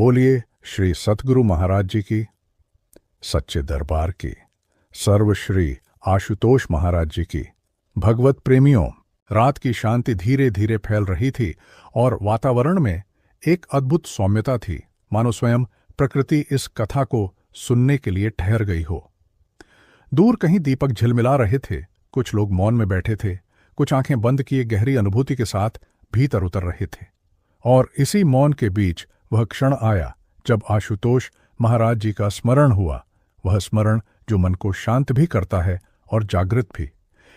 बोलिए श्री सतगुरु महाराज जी की, सच्चे दरबार की, सर्वश्री आशुतोष महाराज जी की। भगवत प्रेमियों, रात की शांति धीरे धीरे फैल रही थी और वातावरण में एक अद्भुत सौम्यता थी, मानो स्वयं प्रकृति इस कथा को सुनने के लिए ठहर गई हो। दूर कहीं दीपक झिलमिला रहे थे, कुछ लोग मौन में बैठे थे, कुछ आंखें बंद किए गहरी अनुभूति के साथ भीतर उतर रहे थे। और इसी मौन के बीच वह क्षण आया जब आशुतोष महाराज जी का स्मरण हुआ, वह स्मरण जो मन को शांत भी करता है और जागृत भी।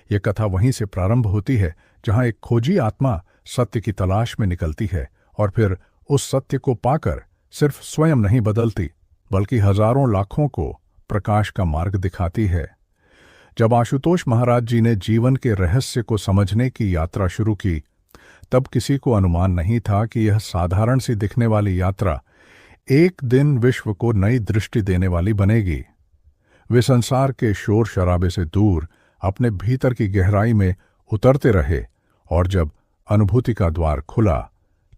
ये कथा वहीं से प्रारंभ होती है जहां एक खोजी आत्मा सत्य की तलाश में निकलती है और फिर उस सत्य को पाकर सिर्फ स्वयं नहीं बदलती, बल्कि हजारों लाखों को प्रकाश का मार्ग दिखाती है। जब आशुतोष महाराज जी ने जीवन के रहस्य को समझने की यात्रा शुरू की, तब किसी को अनुमान नहीं था कि यह साधारण सी दिखने वाली यात्रा एक दिन विश्व को नई दृष्टि देने वाली बनेगी। वे संसार के शोर शराबे से दूर अपने भीतर की गहराई में उतरते रहे और जब अनुभूति का द्वार खुला,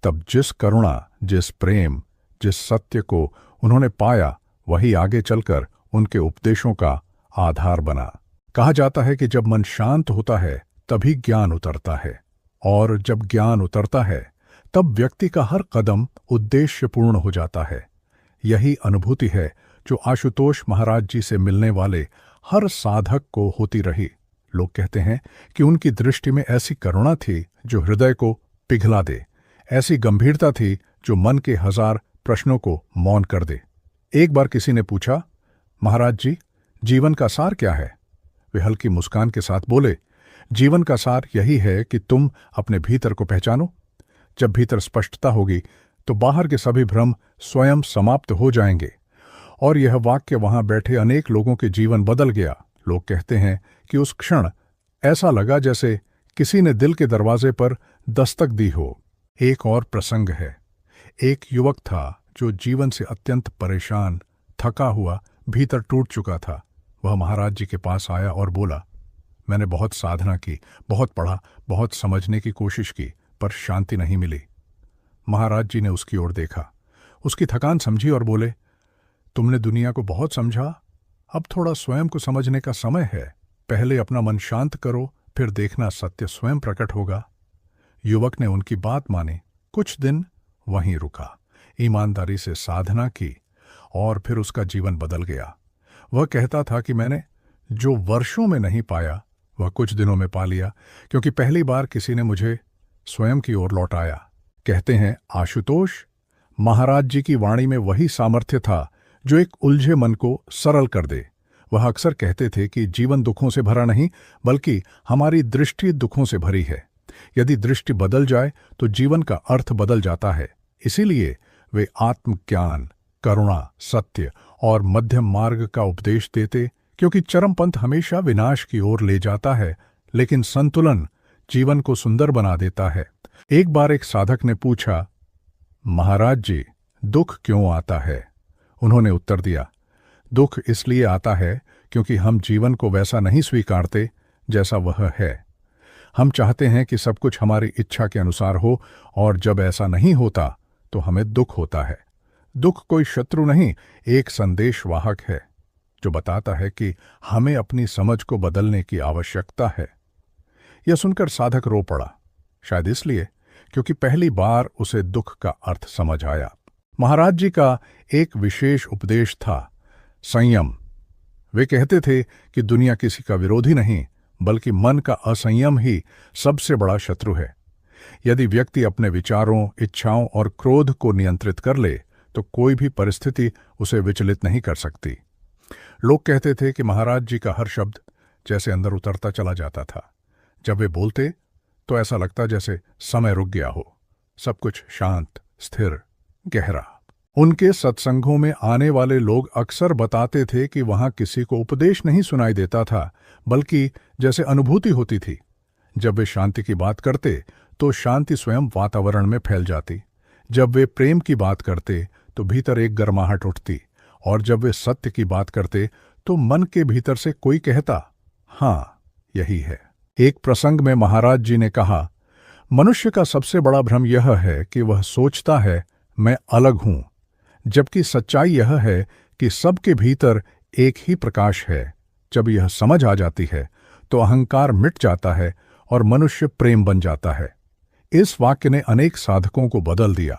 तब जिस करुणा, जिस प्रेम, जिस सत्य को उन्होंने पाया, वही आगे चलकर उनके उपदेशों का आधार बना। कहा जाता है कि जब मन शांत होता है तभी ज्ञान उतरता है, और जब ज्ञान उतरता है तब व्यक्ति का हर कदम उद्देश्यपूर्ण हो जाता है। यही अनुभूति है जो आशुतोष महाराज जी से मिलने वाले हर साधक को होती रही। लोग कहते हैं कि उनकी दृष्टि में ऐसी करुणा थी जो हृदय को पिघला दे, ऐसी गंभीरता थी जो मन के हजार प्रश्नों को मौन कर दे। एक बार किसी ने पूछा, महाराज जी, जीवन का सार क्या है? वे हल्की मुस्कान के साथ बोले, जीवन का सार यही है कि तुम अपने भीतर को पहचानो। जब भीतर स्पष्टता होगी तो बाहर के सभी भ्रम स्वयं समाप्त हो जाएंगे। और यह वाक्य वहां बैठे अनेक लोगों के जीवन बदल गया। लोग कहते हैं कि उस क्षण ऐसा लगा जैसे किसी ने दिल के दरवाजे पर दस्तक दी हो। एक और प्रसंग है। एक युवक था जो जीवन से अत्यंत परेशान, थका हुआ, भीतर टूट चुका था। वह महाराज जी के पास आया और बोला, मैंने बहुत साधना की, बहुत पढ़ा, बहुत समझने की कोशिश की, पर शांति नहीं मिली। महाराज जी ने उसकी ओर देखा, उसकी थकान समझी और बोले, तुमने दुनिया को बहुत समझा, अब थोड़ा स्वयं को समझने का समय है। पहले अपना मन शांत करो, फिर देखना सत्य स्वयं प्रकट होगा। युवक ने उनकी बात मानी, कुछ दिन वहीं रुका, ईमानदारी से साधना की और फिर उसका जीवन बदल गया। वह कहता था कि मैंने जो वर्षों में नहीं पाया वह कुछ दिनों में पा लिया, क्योंकि पहली बार किसी ने मुझे स्वयं की ओर लौटाया। कहते हैं आशुतोष महाराज जी की वाणी में वही सामर्थ्य था जो एक उलझे मन को सरल कर दे। वह अक्सर कहते थे कि जीवन दुखों से भरा नहीं, बल्कि हमारी दृष्टि दुखों से भरी है। यदि दृष्टि बदल जाए तो जीवन का अर्थ बदल जाता है। इसीलिए वे आत्मज्ञान, करुणा, सत्य और मध्यम मार्ग का उपदेश देते, क्योंकि चरमपंथ हमेशा विनाश की ओर ले जाता है, लेकिन संतुलन जीवन को सुंदर बना देता है। एक बार एक साधक ने पूछा, महाराज जी, दुख क्यों आता है? उन्होंने उत्तर दिया, दुख इसलिए आता है क्योंकि हम जीवन को वैसा नहीं स्वीकारते जैसा वह है। हम चाहते हैं कि सब कुछ हमारी इच्छा के अनुसार हो, और जब ऐसा नहीं होता तो हमें दुख होता है। दुख कोई शत्रु नहीं, एक संदेशवाहक है जो बताता है कि हमें अपनी समझ को बदलने की आवश्यकता है। यह सुनकर साधक रो पड़ा, शायद इसलिए क्योंकि पहली बार उसे दुख का अर्थ समझ आया। महाराज जी का एक विशेष उपदेश था, संयम। वे कहते थे कि दुनिया किसी का विरोधी नहीं, बल्कि मन का असंयम ही सबसे बड़ा शत्रु है। यदि व्यक्ति अपने विचारों, इच्छाओं और क्रोध को नियंत्रित कर ले तो कोई भी परिस्थिति उसे विचलित नहीं कर सकती। लोग कहते थे कि महाराज जी का हर शब्द जैसे अंदर उतरता चला जाता था। जब वे बोलते तो ऐसा लगता जैसे समय रुक गया हो, सब कुछ शांत, स्थिर, गहरा। उनके सत्संगों में आने वाले लोग अक्सर बताते थे कि वहां किसी को उपदेश नहीं सुनाई देता था, बल्कि जैसे अनुभूति होती थी। जब वे शांति की बात करते तो शांति स्वयं वातावरण में फैल जाती। जब वे प्रेम की बात करते तो भीतर एक गर्माहट उठती, और जब वे सत्य की बात करते तो मन के भीतर से कोई कहता, हाँ, यही है। एक प्रसंग में महाराज जी ने कहा, मनुष्य का सबसे बड़ा भ्रम यह है कि वह सोचता है मैं अलग हूं, जबकि सच्चाई यह है कि सबके भीतर एक ही प्रकाश है। जब यह समझ आ जाती है तो अहंकार मिट जाता है और मनुष्य प्रेम बन जाता है। इस वाक्य ने अनेक साधकों को बदल दिया।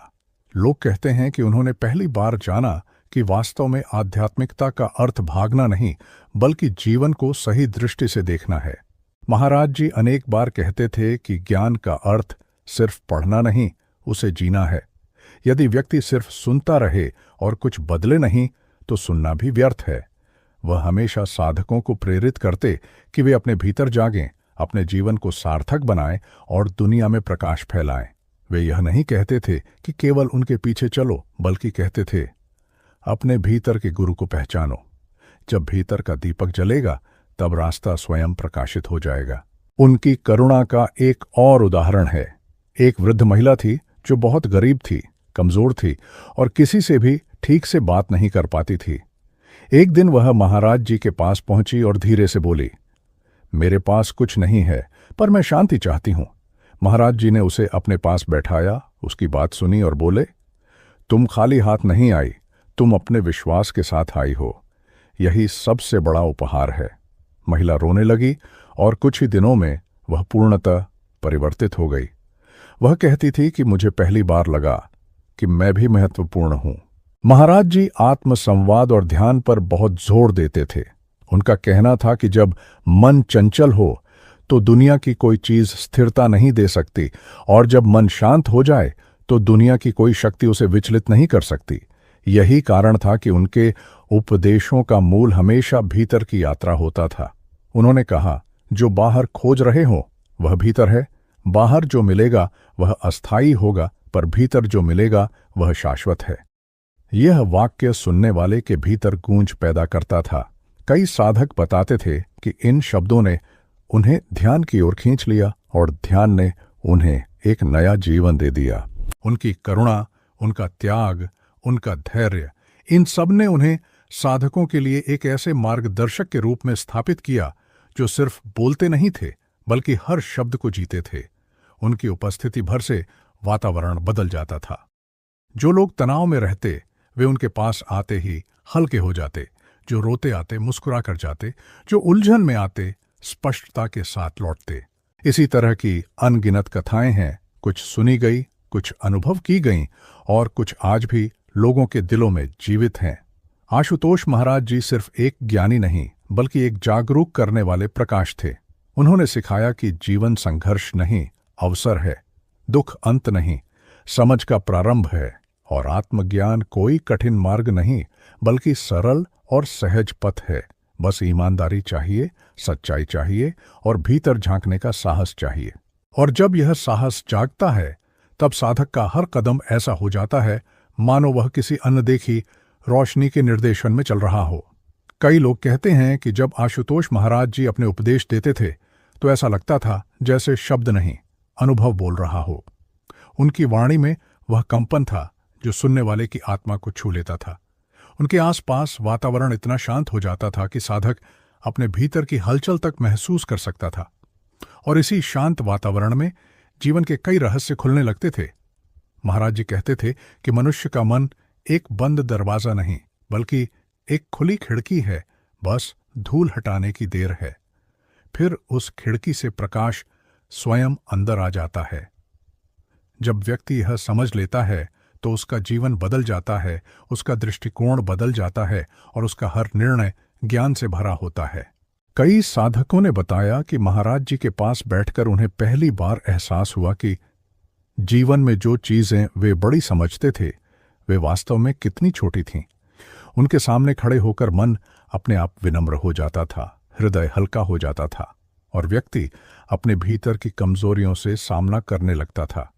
लोग कहते हैं कि उन्होंने पहली बार जाना कि वास्तव में आध्यात्मिकता का अर्थ भागना नहीं, बल्कि जीवन को सही दृष्टि से देखना है। महाराज जी अनेक बार कहते थे कि ज्ञान का अर्थ सिर्फ पढ़ना नहीं, उसे जीना है। यदि व्यक्ति सिर्फ सुनता रहे और कुछ बदले नहीं, तो सुनना भी व्यर्थ है। वह हमेशा साधकों को प्रेरित करते कि वे अपने भीतर जागें, अपने जीवन को सार्थक बनाएं और दुनिया में प्रकाश फैलाएं। वे यह नहीं कहते थे कि केवल उनके पीछे चलो, बल्कि कहते थे, अपने भीतर के गुरु को पहचानो। जब भीतर का दीपक जलेगा, तब रास्ता स्वयं प्रकाशित हो जाएगा। उनकी करुणा का एक और उदाहरण है। एक वृद्ध महिला थी जो बहुत गरीब थी, कमजोर थी और किसी से भी ठीक से बात नहीं कर पाती थी। एक दिन वह महाराज जी के पास पहुंची और धीरे से बोली, मेरे पास कुछ नहीं है, पर मैं शांति चाहती हूं। महाराज जी ने उसे अपने पास बैठाया, उसकी बात सुनी और बोले, तुम खाली हाथ नहीं आई, तुम अपने विश्वास के साथ आई हो। यही सबसे बड़ा उपहार है। महिला रोने लगी और कुछ ही दिनों में वह पूर्णतः परिवर्तित हो गई। वह कहती थी कि मुझे पहली बार लगा कि मैं भी महत्वपूर्ण हूं। महाराज जी आत्मसंवाद और ध्यान पर बहुत जोर देते थे। उनका कहना था कि जब मन चंचल हो तो दुनिया की कोई चीज स्थिरता नहीं दे सकती, और जब मन शांत हो जाए तो दुनिया की कोई शक्ति उसे विचलित नहीं कर सकती। यही कारण था कि उनके उपदेशों का मूल हमेशा भीतर की यात्रा होता था। उन्होंने कहा, जो बाहर खोज रहे हो वह भीतर है। बाहर जो मिलेगा वह अस्थायी होगा, पर भीतर जो मिलेगा वह शाश्वत है। यह वाक्य सुनने वाले के भीतर गूंज पैदा करता था। कई साधक बताते थे कि इन शब्दों ने उन्हें ध्यान की ओर खींच लिया और ध्यान ने उन्हें एक नया जीवन दे दिया। उनकी करुणा, उनका त्याग, उनका धैर्य, इन सब ने उन्हें साधकों के लिए एक ऐसे मार्गदर्शक के रूप में स्थापित किया जो सिर्फ बोलते नहीं थे, बल्कि हर शब्द को जीते थे। उनकी उपस्थिति भर से वातावरण बदल जाता था। जो लोग तनाव में रहते वे उनके पास आते ही हल्के हो जाते। जो रोते आते मुस्कुरा कर जाते। जो उलझन में आते स्पष्टता के साथ लौटते। इसी तरह की अनगिनत कथाएं हैं। कुछ सुनी गई, कुछ अनुभव की गईं और कुछ आज भी लोगों के दिलों में जीवित हैं। आशुतोष महाराज जी सिर्फ एक ज्ञानी नहीं, बल्कि एक जागरूक करने वाले प्रकाश थे। उन्होंने सिखाया कि जीवन संघर्ष नहीं, अवसर है। दुख अंत नहीं, समझ का प्रारंभ है। और आत्मज्ञान कोई कठिन मार्ग नहीं, बल्कि सरल और सहज पथ है। बस ईमानदारी चाहिए, सच्चाई चाहिए और भीतर झांकने का साहस चाहिए। और जब यह साहस जागता है, तब साधक का हर कदम ऐसा हो जाता है मानो वह किसी अनदेखी रोशनी के निर्देशन में चल रहा हो। कई लोग कहते हैं कि जब आशुतोष महाराज जी अपने उपदेश देते थे तो ऐसा लगता था जैसे शब्द नहीं, अनुभव बोल रहा हो। उनकी वाणी में वह कंपन था जो सुनने वाले की आत्मा को छू लेता था। उनके आसपास वातावरण इतना शांत हो जाता था कि साधक अपने भीतर की हलचल तक महसूस कर सकता था। और इसी शांत वातावरण में जीवन के कई रहस्य खुलने लगते थे। महाराज जी कहते थे कि मनुष्य का मन एक बंद दरवाजा नहीं, बल्कि एक खुली खिड़की है। बस धूल हटाने की देर है। फिर उस खिड़की से प्रकाश स्वयं अंदर आ जाता है। जब व्यक्ति यह समझ लेता है तो उसका जीवन बदल जाता है, उसका दृष्टिकोण बदल जाता है और उसका हर निर्णय ज्ञान से भरा होता है। कई साधकों ने बताया कि महाराज जी के पास बैठकर उन्हें पहली बार एहसास हुआ कि जीवन में जो चीजें वे बड़ी समझते थे वे वास्तव में कितनी छोटी थीं। उनके सामने खड़े होकर मन अपने आप विनम्र हो जाता था, हृदय हल्का हो जाता था और व्यक्ति अपने भीतर की कमजोरियों से सामना करने लगता था।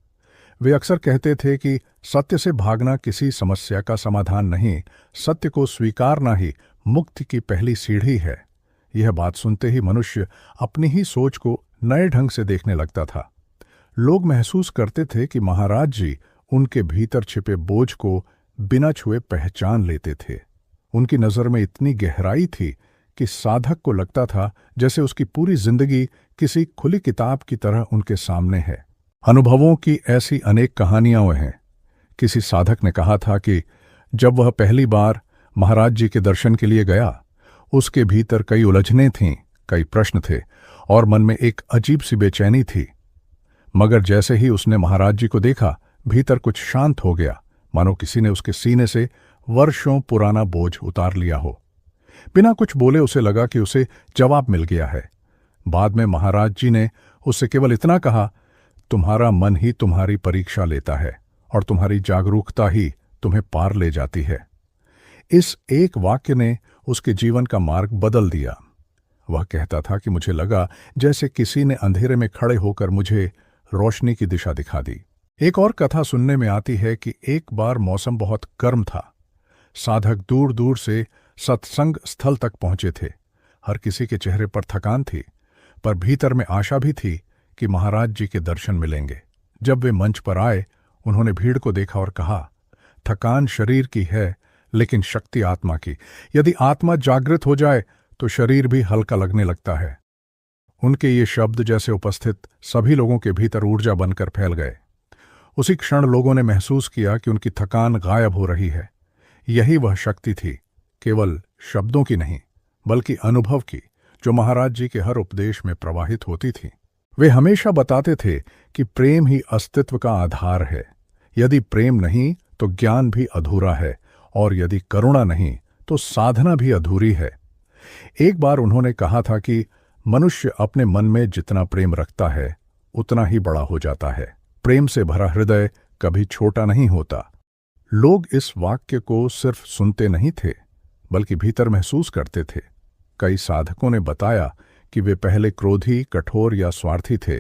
वे अक्सर कहते थे कि सत्य से भागना किसी समस्या का समाधान नहीं, सत्य को स्वीकारना ही मुक्ति की पहली सीढ़ी है। यह बात सुनते ही मनुष्य अपनी ही सोच को नए ढंग से देखने लगता था। लोग महसूस करते थे कि महाराज जी उनके भीतर छिपे बोझ को बिना छुए पहचान लेते थे। उनकी नज़र में इतनी गहराई थी कि साधक को लगता था जैसे उसकी पूरी जिंदगी किसी खुली किताब की तरह उनके सामने है। अनुभवों की ऐसी अनेक कहानियां हैं। किसी साधक ने कहा था कि जब वह पहली बार महाराज जी के दर्शन के लिए गया, उसके भीतर कई उलझनें थीं, कई प्रश्न थे और मन में एक अजीब सी बेचैनी थी। मगर जैसे ही उसने महाराज जी को देखा, भीतर कुछ शांत हो गया, मानो किसी ने उसके सीने से वर्षों पुराना बोझ उतार लिया हो। बिना कुछ बोले उसे लगा कि उसे जवाब मिल गया है। बाद में महाराज जी ने उससे केवल इतना कहा, तुम्हारा मन ही तुम्हारी परीक्षा लेता है और तुम्हारी जागरूकता ही तुम्हें पार ले जाती है। इस एक वाक्य ने उसके जीवन का मार्ग बदल दिया। वह कहता था कि मुझे लगा जैसे किसी ने अंधेरे में खड़े होकर मुझे रोशनी की दिशा दिखा दी। एक और कथा सुनने में आती है कि एक बार मौसम बहुत गर्म था। साधक दूर दूर से सत्संग स्थल तक पहुंचे थे। हर किसी के चेहरे पर थकान थी, पर भीतर में आशा भी थी कि महाराज जी के दर्शन मिलेंगे। जब वे मंच पर आए, उन्होंने भीड़ को देखा और कहा, थकान शरीर की है, लेकिन शक्ति आत्मा की। यदि आत्मा जागृत हो जाए तो शरीर भी हल्का लगने लगता है। उनके ये शब्द जैसे उपस्थित सभी लोगों के भीतर ऊर्जा बनकर फैल गए। उसी क्षण लोगों ने महसूस किया कि उनकी थकान गायब हो रही है। यही वह शक्ति थी, केवल शब्दों की नहीं, बल्कि अनुभव की, जो महाराज जी के हर उपदेश में प्रवाहित होती थी। वे हमेशा बताते थे कि प्रेम ही अस्तित्व का आधार है। यदि प्रेम नहीं तो ज्ञान भी अधूरा है, और यदि करुणा नहीं तो साधना भी अधूरी है। एक बार उन्होंने कहा था कि मनुष्य अपने मन में जितना प्रेम रखता है, उतना ही बड़ा हो जाता है। प्रेम से भरा हृदय कभी छोटा नहीं होता। लोग इस वाक्य को सिर्फ सुनते नहीं थे, बल्कि भीतर महसूस करते थे। कई साधकों ने बताया कि वे पहले क्रोधी, कठोर या स्वार्थी थे,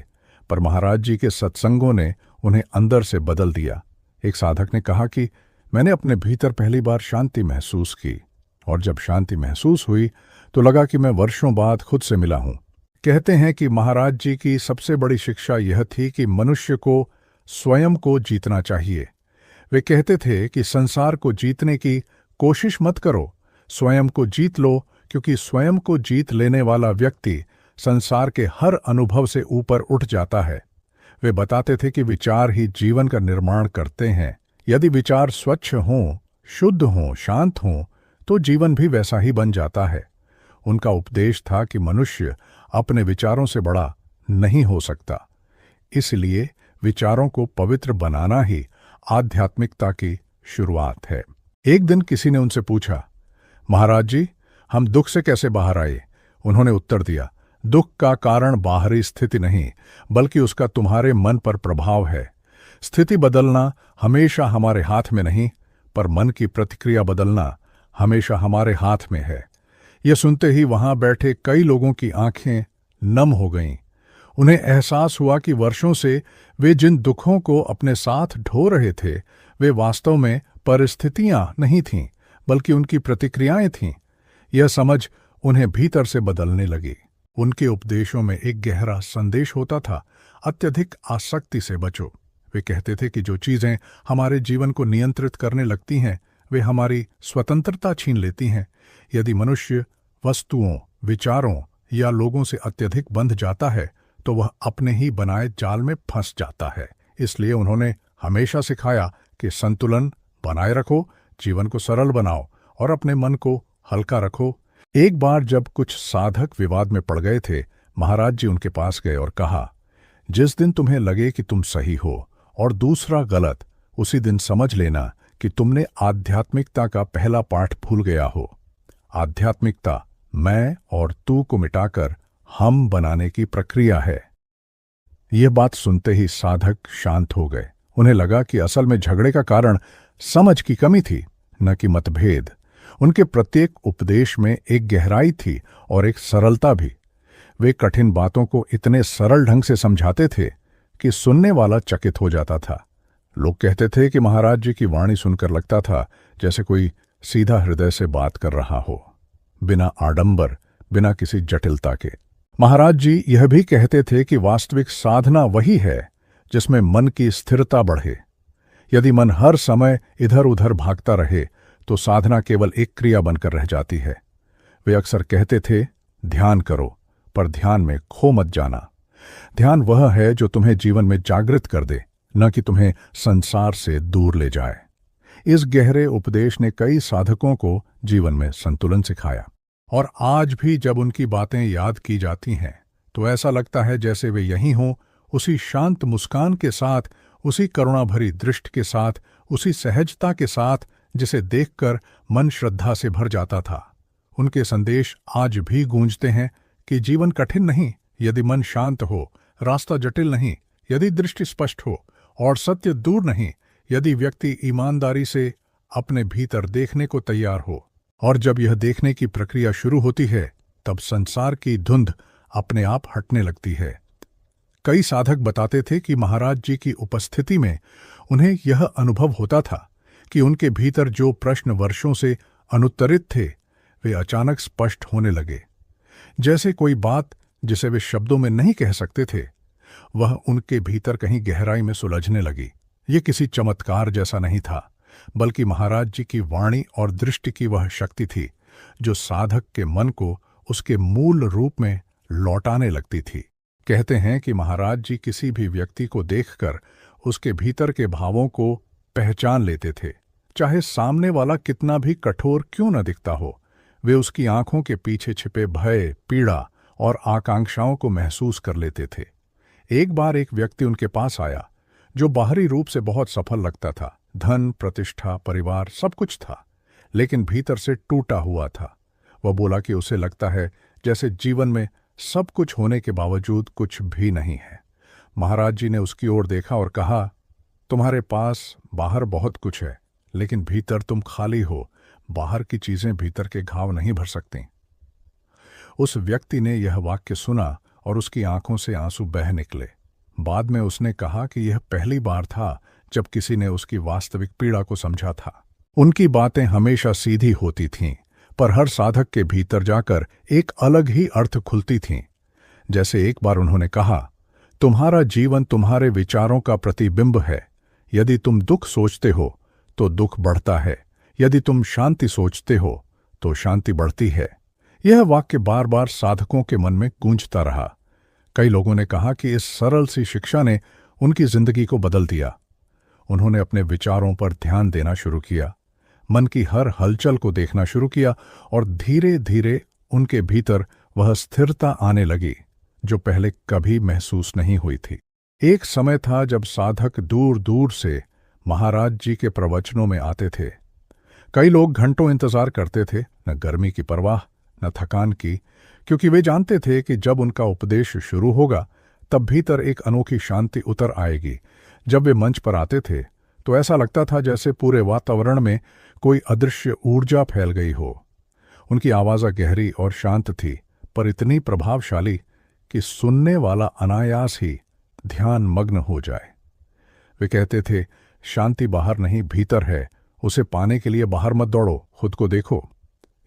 पर महाराज जी के सत्संगों ने उन्हें अंदर से बदल दिया। एक साधक ने कहा कि मैंने अपने भीतर पहली बार शांति महसूस की, और जब शांति महसूस हुई तो लगा कि मैं वर्षों बाद खुद से मिला हूं। कहते हैं कि महाराज जी की सबसे बड़ी शिक्षा यह थी कि मनुष्य को स्वयं को जीतना चाहिए। वे कहते थे कि संसार को जीतने की कोशिश मत करो, स्वयं को जीत लो, क्योंकि स्वयं को जीत लेने वाला व्यक्ति संसार के हर अनुभव से ऊपर उठ जाता है। वे बताते थे कि विचार ही जीवन का निर्माण करते हैं। यदि विचार स्वच्छ हों, शुद्ध हों, शांत हों, तो जीवन भी वैसा ही बन जाता है। उनका उपदेश था कि मनुष्य अपने विचारों से बड़ा नहीं हो सकता, इसलिए विचारों को पवित्र बनाना ही आध्यात्मिकता की शुरुआत है। एक दिन किसी ने उनसे पूछा, महाराज जी, हम दुख से कैसे बाहर आए? उन्होंने उत्तर दिया, दुख का कारण बाहरी स्थिति नहीं, बल्कि उसका तुम्हारे मन पर प्रभाव है। स्थिति बदलना हमेशा हमारे हाथ में नहीं, पर मन की प्रतिक्रिया बदलना हमेशा हमारे हाथ में है। यह सुनते ही वहां बैठे कई लोगों की आंखें नम हो गईं। उन्हें एहसास हुआ कि वर्षों से वे जिन दुखों को अपने साथ ढो रहे थे, वे वास्तव में परिस्थितियां नहीं थीं, बल्कि उनकी प्रतिक्रियाएं थीं। यह समझ उन्हें भीतर से बदलने लगी। उनके उपदेशों में एक गहरा संदेश होता था, अत्यधिक आसक्ति से बचो। वे कहते थे कि जो चीजें हमारे जीवन को नियंत्रित करने लगती हैं, वे हमारी स्वतंत्रता छीन लेती हैं। यदि मनुष्य वस्तुओं, विचारों या लोगों से अत्यधिक बंध जाता है, तो वह अपने ही बनाए जाल में फंस जाता है। इसलिए उन्होंने हमेशा सिखाया कि संतुलन बनाए रखो, जीवन को सरल बनाओ और अपने मन को हल्का रखो। एक बार जब कुछ साधक विवाद में पड़ गए थे, महाराज जी उनके पास गए और कहा, जिस दिन तुम्हें लगे कि तुम सही हो और दूसरा गलत, उसी दिन समझ लेना कि तुमने आध्यात्मिकता का पहला पाठ भूल गया हो। आध्यात्मिकता मैं और तू को मिटाकर हम बनाने की प्रक्रिया है। यह बात सुनते ही साधक शांत हो गए। उन्हें लगा कि असल में झगड़े का कारण समझ की कमी थी, न कि मतभेद। उनके प्रत्येक उपदेश में एक गहराई थी और एक सरलता भी। वे कठिन बातों को इतने सरल ढंग से समझाते थे कि सुनने वाला चकित हो जाता था। लोग कहते थे कि महाराज जी की वाणी सुनकर लगता था जैसे कोई सीधा हृदय से बात कर रहा हो, बिना आडंबर, बिना किसी जटिलता के। महाराज जी यह भी कहते थे कि वास्तविक साधना वही है जिसमें मन की स्थिरता बढ़े। यदि मन हर समय इधर उधर भागता रहे तो साधना केवल एक क्रिया बनकर रह जाती है। वे अक्सर कहते थे, ध्यान करो, पर ध्यान में खो मत जाना। ध्यान वह है जो तुम्हें जीवन में जागृत कर दे, न कि तुम्हें संसार से दूर ले जाए। इस गहरे उपदेश ने कई साधकों को जीवन में संतुलन सिखाया, और आज भी जब उनकी बातें याद की जाती हैं तो ऐसा लगता है जैसे वे यहीं हों, उसी शांत मुस्कान के साथ, उसी करुणा भरी दृष्टि के साथ, उसी सहजता के साथ जिसे देखकर मन श्रद्धा से भर जाता था। उनके संदेश आज भी गूंजते हैं कि जीवन कठिन नहीं यदि मन शांत हो, रास्ता जटिल नहीं यदि दृष्टि स्पष्ट हो, और सत्य दूर नहीं यदि व्यक्ति ईमानदारी से अपने भीतर देखने को तैयार हो। और जब यह देखने की प्रक्रिया शुरू होती है तब संसार की धुंध अपने आप हटने लगती है। कई साधक बताते थे कि महाराज जी की उपस्थिति में उन्हें यह अनुभव होता था कि उनके भीतर जो प्रश्न वर्षों से अनुत्तरित थे वे अचानक स्पष्ट होने लगे, जैसे कोई बात जिसे वे शब्दों में नहीं कह सकते थे वह उनके भीतर कहीं गहराई में सुलझने लगी। ये किसी चमत्कार जैसा नहीं था, बल्कि महाराज जी की वाणी और दृष्टि की वह शक्ति थी जो साधक के मन को उसके मूल रूप में लौटाने लगती थी। कहते हैं कि महाराज जी किसी भी व्यक्ति को देखकर उसके भीतर के भावों को पहचान लेते थे, चाहे सामने वाला कितना भी कठोर क्यों न दिखता हो। वे उसकी आंखों के पीछे छिपे भय, पीड़ा और आकांक्षाओं को महसूस कर लेते थे। एक बार एक व्यक्ति उनके पास आया जो बाहरी रूप से बहुत सफल लगता था, धन, प्रतिष्ठा, परिवार सब कुछ था, लेकिन भीतर से टूटा हुआ था। वह बोला कि उसे लगता है जैसे जीवन में सब कुछ होने के बावजूद कुछ भी नहीं है। महाराज जी ने उसकी ओर देखा और कहा, तुम्हारे पास बाहर बहुत कुछ है, लेकिन भीतर तुम खाली हो। बाहर की चीजें भीतर के घाव नहीं भर सकती। उस व्यक्ति ने यह वाक्य सुना और उसकी आंखों से आंसू बह निकले। बाद में उसने कहा कि यह पहली बार था जब किसी ने उसकी वास्तविक पीड़ा को समझा था। उनकी बातें हमेशा सीधी होती थीं, पर हर साधक के भीतर जाकर एक अलग ही अर्थ खुलती थीं। जैसे एक बार उन्होंने कहा, तुम्हारा जीवन तुम्हारे विचारों का प्रतिबिंब है। यदि तुम दुख सोचते हो तो दुख बढ़ता है, यदि तुम शांति सोचते हो तो शांति बढ़ती है। यह वाक्य बार बार साधकों के मन में गूंजता रहा। कई लोगों ने कहा कि इस सरल सी शिक्षा ने उनकी जिंदगी को बदल दिया। उन्होंने अपने विचारों पर ध्यान देना शुरू किया, मन की हर हलचल को देखना शुरू किया, और धीरे धीरे उनके भीतर वह स्थिरता आने लगी जो पहले कभी महसूस नहीं हुई थी। एक समय था जब साधक दूर दूर से महाराज जी के प्रवचनों में आते थे। कई लोग घंटों इंतजार करते थे, न गर्मी की परवाह न थकान की, क्योंकि वे जानते थे कि जब उनका उपदेश शुरू होगा तब भीतर एक अनोखी शांति उतर आएगी। जब वे मंच पर आते थे तो ऐसा लगता था जैसे पूरे वातावरण में कोई अदृश्य ऊर्जा फैल गई हो। उनकी आवाज़ गहरी और शांत थी, पर इतनी प्रभावशाली कि सुनने वाला अनायास ही ध्यान मग्न हो जाए। वे कहते थे, शांति बाहर नहीं भीतर है, उसे पाने के लिए बाहर मत दौड़ो, खुद को देखो।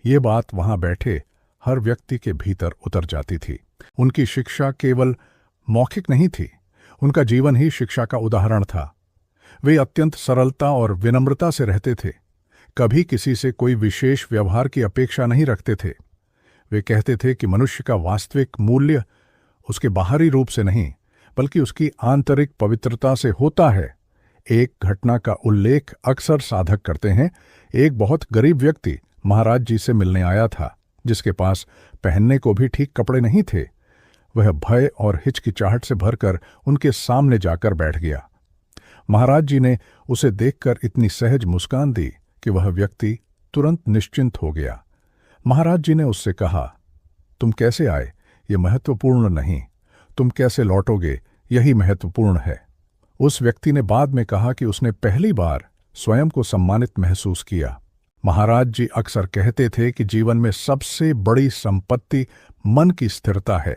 ये बात वहां बैठे हर व्यक्ति के भीतर उतर जाती थी। उनकी शिक्षा केवल मौखिक नहीं थी, उनका जीवन ही शिक्षा का उदाहरण था। वे अत्यंत सरलता और विनम्रता से रहते थे, कभी किसी से कोई विशेष व्यवहार की अपेक्षा नहीं रखते थे। वे कहते थे कि मनुष्य का वास्तविक मूल्य उसके बाहरी रूप से नहीं बल्कि उसकी आंतरिक पवित्रता से होता है। एक घटना का उल्लेख अक्सर साधक करते हैं। एक बहुत गरीब व्यक्ति महाराज जी से मिलने आया था, जिसके पास पहनने को भी ठीक कपड़े नहीं थे। वह भय और हिचकिचाहट से भरकर उनके सामने जाकर बैठ गया। महाराज जी ने उसे देखकर इतनी सहज मुस्कान दी कि वह व्यक्ति तुरंत निश्चिंत हो गया। महाराज जी ने उससे कहा, तुम कैसे आए ये महत्वपूर्ण नहीं, तुम कैसे लौटोगे यही महत्वपूर्ण है। उस व्यक्ति ने बाद में कहा कि उसने पहली बार स्वयं को सम्मानित महसूस किया। महाराज जी अक्सर कहते थे कि जीवन में सबसे बड़ी संपत्ति मन की स्थिरता है।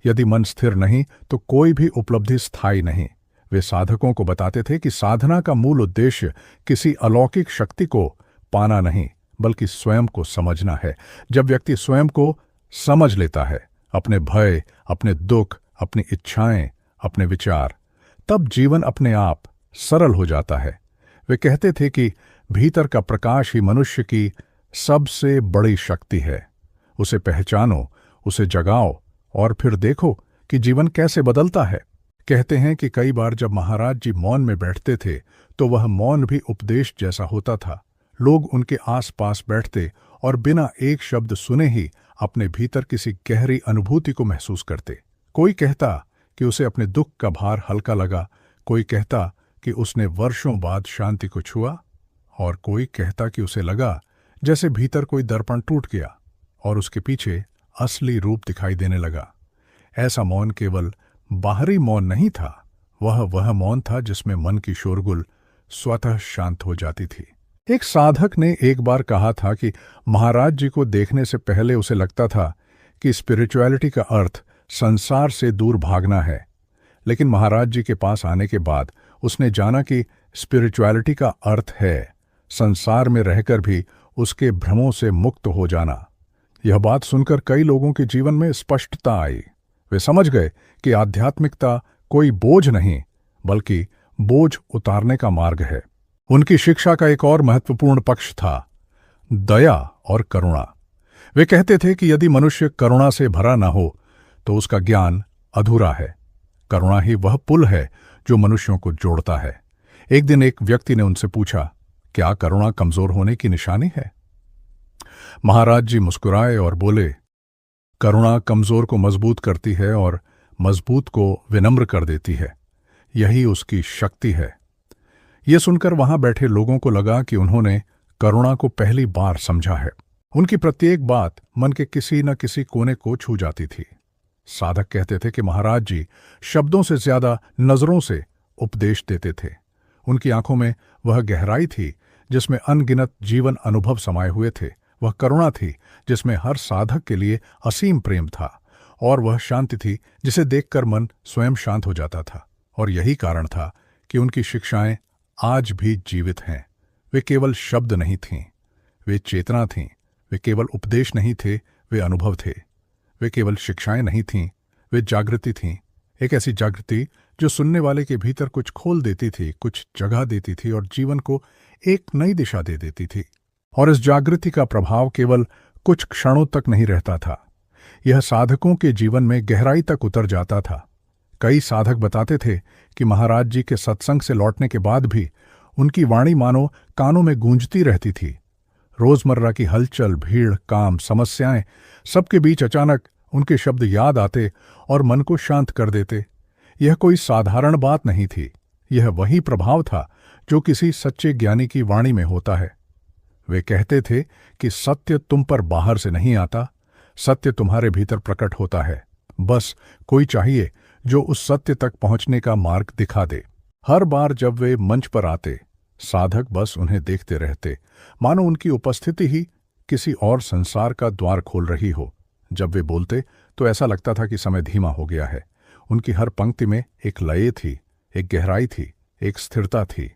यदि मन स्थिर नहीं तो कोई भी उपलब्धि स्थायी नहीं। वे साधकों को बताते थे कि साधना का मूल उद्देश्य किसी अलौकिक शक्ति को पाना नहीं बल्कि स्वयं को समझना है। जब व्यक्ति स्वयं को समझ लेता है, अपने भय, अपने दुख, अपनी इच्छाएं, अपने विचार, तब जीवन अपने आप सरल हो जाता है। वे कहते थे कि भीतर का प्रकाश ही मनुष्य की सबसे बड़ी शक्ति है। उसे पहचानो, उसे जगाओ और फिर देखो कि जीवन कैसे बदलता है। कहते हैं कि कई बार जब महाराज जी मौन में बैठते थे तो वह मौन भी उपदेश जैसा होता था। लोग उनके आसपास बैठते और बिना एक शब्द सुने ही अपने भीतर किसी गहरी अनुभूति को महसूस करते। कोई कहता कि उसे अपने दुख का भार हल्का लगा, कोई कहता कि उसने वर्षों बाद शांति को छुआ, और कोई कहता कि उसे लगा जैसे भीतर कोई दर्पण टूट गया और उसके पीछे असली रूप दिखाई देने लगा। ऐसा मौन केवल बाहरी मौन नहीं था, वह मौन था जिसमें मन की शोरगुल स्वतः शांत हो जाती थी। एक साधक ने एक बार कहा था कि महाराज जी को देखने से पहले उसे लगता था कि स्पिरिचुअलिटी का अर्थ संसार से दूर भागना है, लेकिन महाराज जी के पास आने के बाद उसने जाना कि स्पिरिचुअलिटी का अर्थ है संसार में रहकर भी उसके भ्रमों से मुक्त हो जाना। यह बात सुनकर कई लोगों के जीवन में स्पष्टता आई। वे समझ गए कि आध्यात्मिकता कोई बोझ नहीं, बल्कि बोझ उतारने का मार्ग है। उनकी शिक्षा का एक और महत्वपूर्ण पक्ष था दया और करुणा। वे कहते थे कि यदि मनुष्य करुणा से भरा न हो तो उसका ज्ञान अधूरा है। करुणा ही वह पुल है जो मनुष्यों को जोड़ता है। एक दिन एक व्यक्ति ने उनसे पूछा, क्या करुणा कमजोर होने की निशानी है? महाराज जी मुस्कुराए और बोले, करुणा कमजोर को मजबूत करती है और मजबूत को विनम्र कर देती है। यही उसकी शक्ति है। यह सुनकर वहां बैठे लोगों को लगा कि उन्होंने करुणा को पहली बार समझा है। उनकी प्रत्येक बात मन के किसी न किसी कोने को छू जाती थी। साधक कहते थे कि महाराज जी शब्दों से ज्यादा नजरों से उपदेश देते थे। उनकी आंखों में वह गहराई थी जिसमें अनगिनत जीवन अनुभव समाये हुए थे। वह करुणा थी जिसमें हर साधक के लिए असीम प्रेम था, और वह शांति थी जिसे देखकर मन स्वयं शांत हो जाता था। और यही कारण था कि उनकी शिक्षाएं आज भी जीवित हैं। वे केवल शब्द नहीं थीं, वे चेतना थीं। वे केवल उपदेश नहीं थे, वे अनुभव थे। वे केवल शिक्षाएं नहीं थीं, वे जागृति थीं। एक ऐसी जागृति जो सुनने वाले के भीतर कुछ खोल देती थी, कुछ जगह देती थी और जीवन को एक नई दिशा दे देती थी। और इस जागृति का प्रभाव केवल कुछ क्षणों तक नहीं रहता था, यह साधकों के जीवन में गहराई तक उतर जाता था। कई साधक बताते थे कि महाराज जी के सत्संग से लौटने के बाद भी उनकी वाणी मानो कानों में गूंजती रहती थी। रोजमर्रा की हलचल, भीड़, काम, समस्याएं, सबके बीच अचानक उनके शब्द याद आते और मन को शांत कर देते। यह कोई साधारण बात नहीं थी, यह वही प्रभाव था जो किसी सच्चे ज्ञानी की वाणी में होता है। वे कहते थे कि सत्य तुम पर बाहर से नहीं आता, सत्य तुम्हारे भीतर प्रकट होता है। बस कोई चाहिए जो उस सत्य तक पहुंचने का मार्ग दिखा दे। हर बार जब वे मंच पर आते, साधक बस उन्हें देखते रहते, मानो उनकी उपस्थिति ही किसी और संसार का द्वार खोल रही हो। जब वे बोलते तो ऐसा लगता था कि समय धीमा हो गया है। उनकी हर पंक्ति में एक लय थी, एक गहराई थी, एक स्थिरता थी।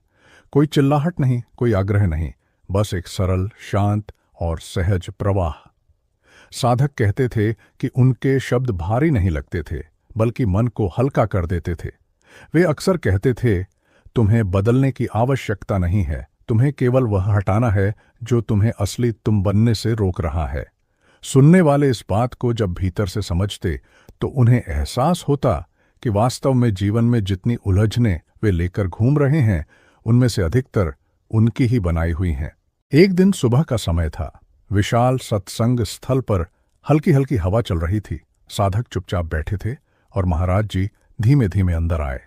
कोई चिल्लाहट नहीं, कोई आग्रह नहीं, बस एक सरल, शांत और सहज प्रवाह। साधक कहते थे कि उनके शब्द भारी नहीं लगते थे, बल्कि मन को हल्का कर देते थे। वे अक्सर कहते थे, तुम्हें बदलने की आवश्यकता नहीं है, तुम्हें केवल वह हटाना है जो तुम्हें असली तुम बनने से रोक रहा है। सुनने वाले इस बात को जब भीतर से समझते तो उन्हें एहसास होता कि वास्तव में जीवन में जितनी उलझने वे लेकर घूम रहे हैं, उनमें से अधिकतर उनकी ही बनाई हुई हैं। एक दिन सुबह का समय था। विशाल सत्संग स्थल पर हल्की हल्की हवा चल रही थी। साधक चुपचाप बैठे थे और महाराज जी धीमे धीमे अंदर आए।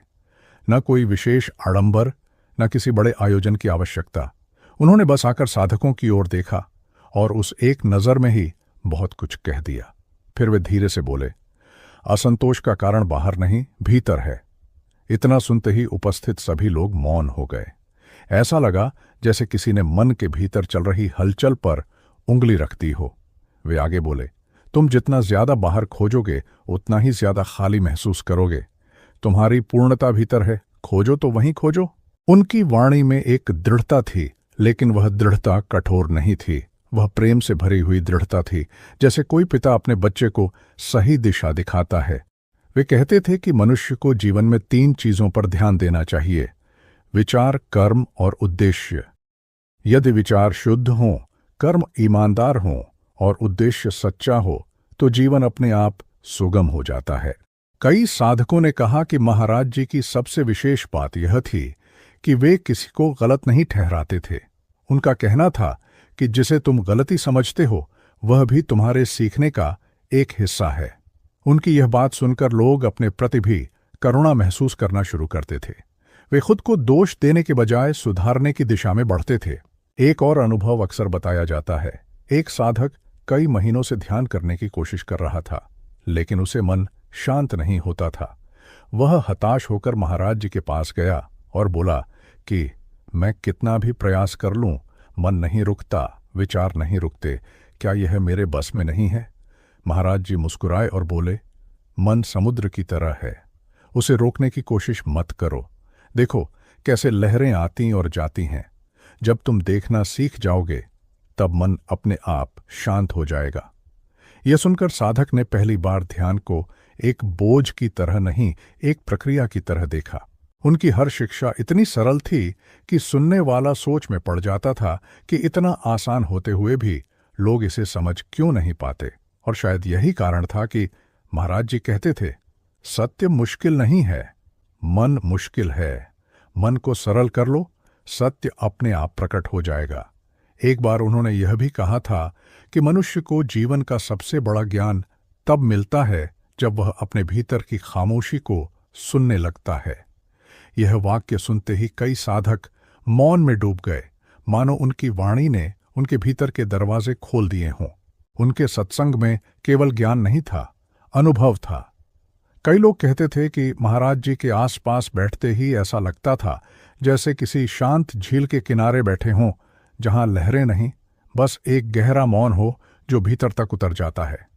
न कोई विशेष आडंबर, न किसी बड़े आयोजन की आवश्यकता। उन्होंने बस आकर साधकों की ओर देखा और उस एक नज़र में ही बहुत कुछ कह दिया। फिर वे धीरे से बोले, असंतोष का कारण बाहर नहीं, भीतर है। इतना सुनते ही उपस्थित सभी लोग मौन हो गए। ऐसा लगा जैसे किसी ने मन के भीतर चल रही हलचल पर उंगली रख दी हो। वे आगे बोले, तुम जितना ज्यादा बाहर खोजोगे उतना ही ज्यादा खाली महसूस करोगे। तुम्हारी पूर्णता भीतर है, खोजो तो वहीं खोजो। उनकी वाणी में एक दृढ़ता थी, लेकिन वह दृढ़ता कठोर नहीं थी। वह प्रेम से भरी हुई दृढ़ता थी, जैसे कोई पिता अपने बच्चे को सही दिशा दिखाता है। वे कहते थे कि मनुष्य को जीवन में 3 चीजों पर ध्यान देना चाहिए: विचार, कर्म और उद्देश्य। यदि विचार शुद्ध हों, कर्म ईमानदार हों और उद्देश्य सच्चा हो तो जीवन अपने आप सुगम हो जाता है। कई साधकों ने कहा कि महाराज जी की सबसे विशेष बात यह थी कि वे किसी को गलत नहीं ठहराते थे। उनका कहना था कि जिसे तुम गलती समझते हो वह भी तुम्हारे सीखने का एक हिस्सा है। उनकी यह बात सुनकर लोग अपने प्रति भी करुणा महसूस करना शुरू करते थे। वे खुद को दोष देने के बजाय सुधारने की दिशा में बढ़ते थे। एक और अनुभव अक्सर बताया जाता है। एक साधक कई महीनों से ध्यान करने की कोशिश कर रहा था, लेकिन उसे मन शांत नहीं होता था। वह हताश होकर महाराज जी के पास गया और बोला कि मैं कितना भी प्रयास कर लूं, मन नहीं रुकता, विचार नहीं रुकते, क्या यह मेरे बस में नहीं है? महाराज जी मुस्कुराए और बोले, मन समुद्र की तरह है, उसे रोकने की कोशिश मत करो। देखो कैसे लहरें आती और जाती हैं। जब तुम देखना सीख जाओगे तब मन अपने आप शांत हो जाएगा। यह सुनकर साधक ने पहली बार ध्यान को एक बोझ की तरह नहीं, एक प्रक्रिया की तरह देखा। उनकी हर शिक्षा इतनी सरल थी कि सुनने वाला सोच में पड़ जाता था कि इतना आसान होते हुए भी लोग इसे समझ क्यों नहीं पाते। और शायद यही कारण था कि महाराज जी कहते थे, सत्य मुश्किल नहीं है, मन मुश्किल है। मन को सरल कर लो, सत्य अपने आप प्रकट हो जाएगा। एक बार उन्होंने यह भी कहा था कि मनुष्य को जीवन का सबसे बड़ा ज्ञान तब मिलता है जब वह अपने भीतर की खामोशी को सुनने लगता है। यह वाक्य सुनते ही कई साधक मौन में डूब गए, मानो उनकी वाणी ने उनके भीतर के दरवाजे खोल दिए हों। उनके सत्संग में केवल ज्ञान नहीं था, अनुभव था। कई लोग कहते थे कि महाराज जी के आसपास बैठते ही ऐसा लगता था जैसे किसी शांत झील के किनारे बैठे हों, जहां लहरें नहीं, बस एक गहरा मौन हो जो भीतर तक उतर जाता है।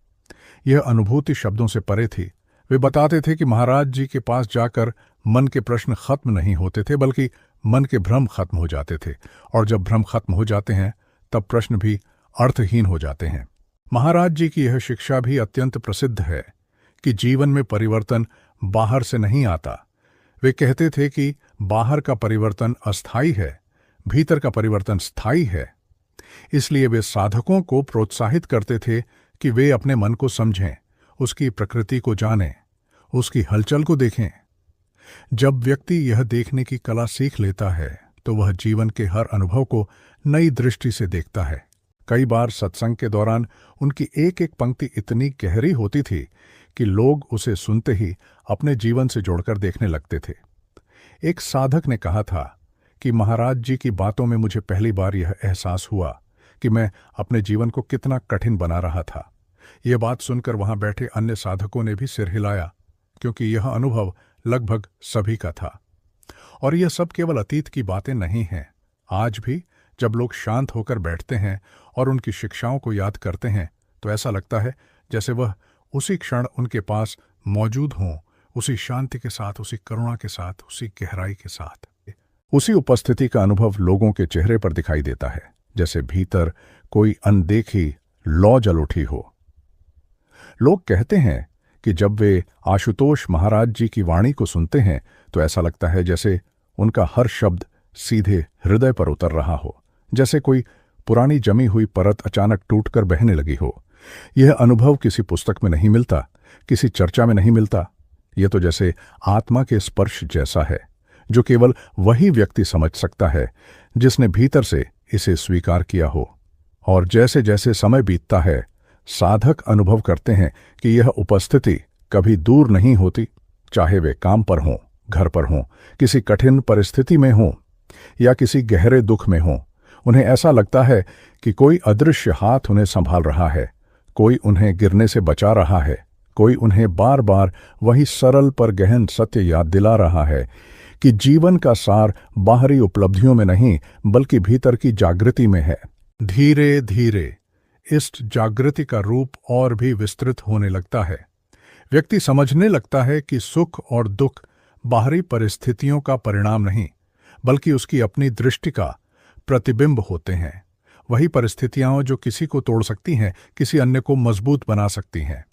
यह अनुभूति शब्दों से परे थी। वे बताते थे कि महाराज जी के पास जाकर मन के प्रश्न खत्म नहीं होते थे, बल्कि मन के भ्रम खत्म हो जाते थे। और जब भ्रम खत्म हो जाते हैं तब प्रश्न भी अर्थहीन हो जाते हैं। महाराज जी की यह शिक्षा भी अत्यंत प्रसिद्ध है कि जीवन में परिवर्तन बाहर से नहीं आता। वे कहते थे कि बाहर का परिवर्तन अस्थायी है, भीतर का परिवर्तन स्थायी है। इसलिए वे साधकों को प्रोत्साहित करते थे कि वे अपने मन को समझें, उसकी प्रकृति को जानें, उसकी हलचल को देखें। जब व्यक्ति यह देखने की कला सीख लेता है तो वह जीवन के हर अनुभव को नई दृष्टि से देखता है। कई बार सत्संग के दौरान उनकी एक एक पंक्ति इतनी गहरी होती थी कि लोग उसे सुनते ही अपने जीवन से जोड़कर देखने लगते थे। एक साधक ने कहा था कि महाराज जी की बातों में मुझे पहली बार यह एहसास हुआ कि मैं अपने जीवन को कितना कठिन बना रहा था। यह बात सुनकर वहां बैठे अन्य साधकों ने भी सिर हिलाया, क्योंकि यह अनुभव लगभग सभी का था। और यह सब केवल अतीत की बातें नहीं हैं। आज भी जब लोग शांत होकर बैठते हैं और उनकी शिक्षाओं को याद करते हैं तो ऐसा लगता है जैसे वह उसी क्षण उनके पास मौजूद हों, उसी शांति के साथ, उसी करुणा के साथ, उसी गहराई के साथ। उसी उपस्थिति का अनुभव लोगों के चेहरे पर दिखाई देता है, जैसे भीतर कोई अनदेखी लौ जल उठी हो। लोग कहते हैं कि जब वे आशुतोष महाराज जी की वाणी को सुनते हैं तो ऐसा लगता है जैसे उनका हर शब्द सीधे हृदय पर उतर रहा हो, जैसे कोई पुरानी जमी हुई परत अचानक टूटकर बहने लगी हो। यह अनुभव किसी पुस्तक में नहीं मिलता, किसी चर्चा में नहीं मिलता। यह तो जैसे आत्मा के स्पर्श जैसा है, जो केवल वही व्यक्ति समझ सकता है जिसने भीतर से इसे स्वीकार किया हो। और जैसे जैसे समय बीतता है, साधक अनुभव करते हैं कि यह उपस्थिति कभी दूर नहीं होती, चाहे वे काम पर हों, घर पर हों, किसी कठिन परिस्थिति में हों या किसी गहरे दुख में हों। उन्हें ऐसा लगता है कि कोई अदृश्य हाथ उन्हें संभाल रहा है, कोई उन्हें गिरने से बचा रहा है, कोई उन्हें बार बार वही सरल पर गहन सत्य याद दिला रहा है कि जीवन का सार बाहरी उपलब्धियों में नहीं बल्कि भीतर की जागृति में है। धीरे धीरे इस जागृति का रूप और भी विस्तृत होने लगता है। व्यक्ति समझने लगता है कि सुख और दुख बाहरी परिस्थितियों का परिणाम नहीं बल्कि उसकी अपनी दृष्टि का प्रतिबिंब होते हैं। वही परिस्थितियां जो किसी को तोड़ सकती हैं, किसी अन्य को मजबूत बना सकती हैं।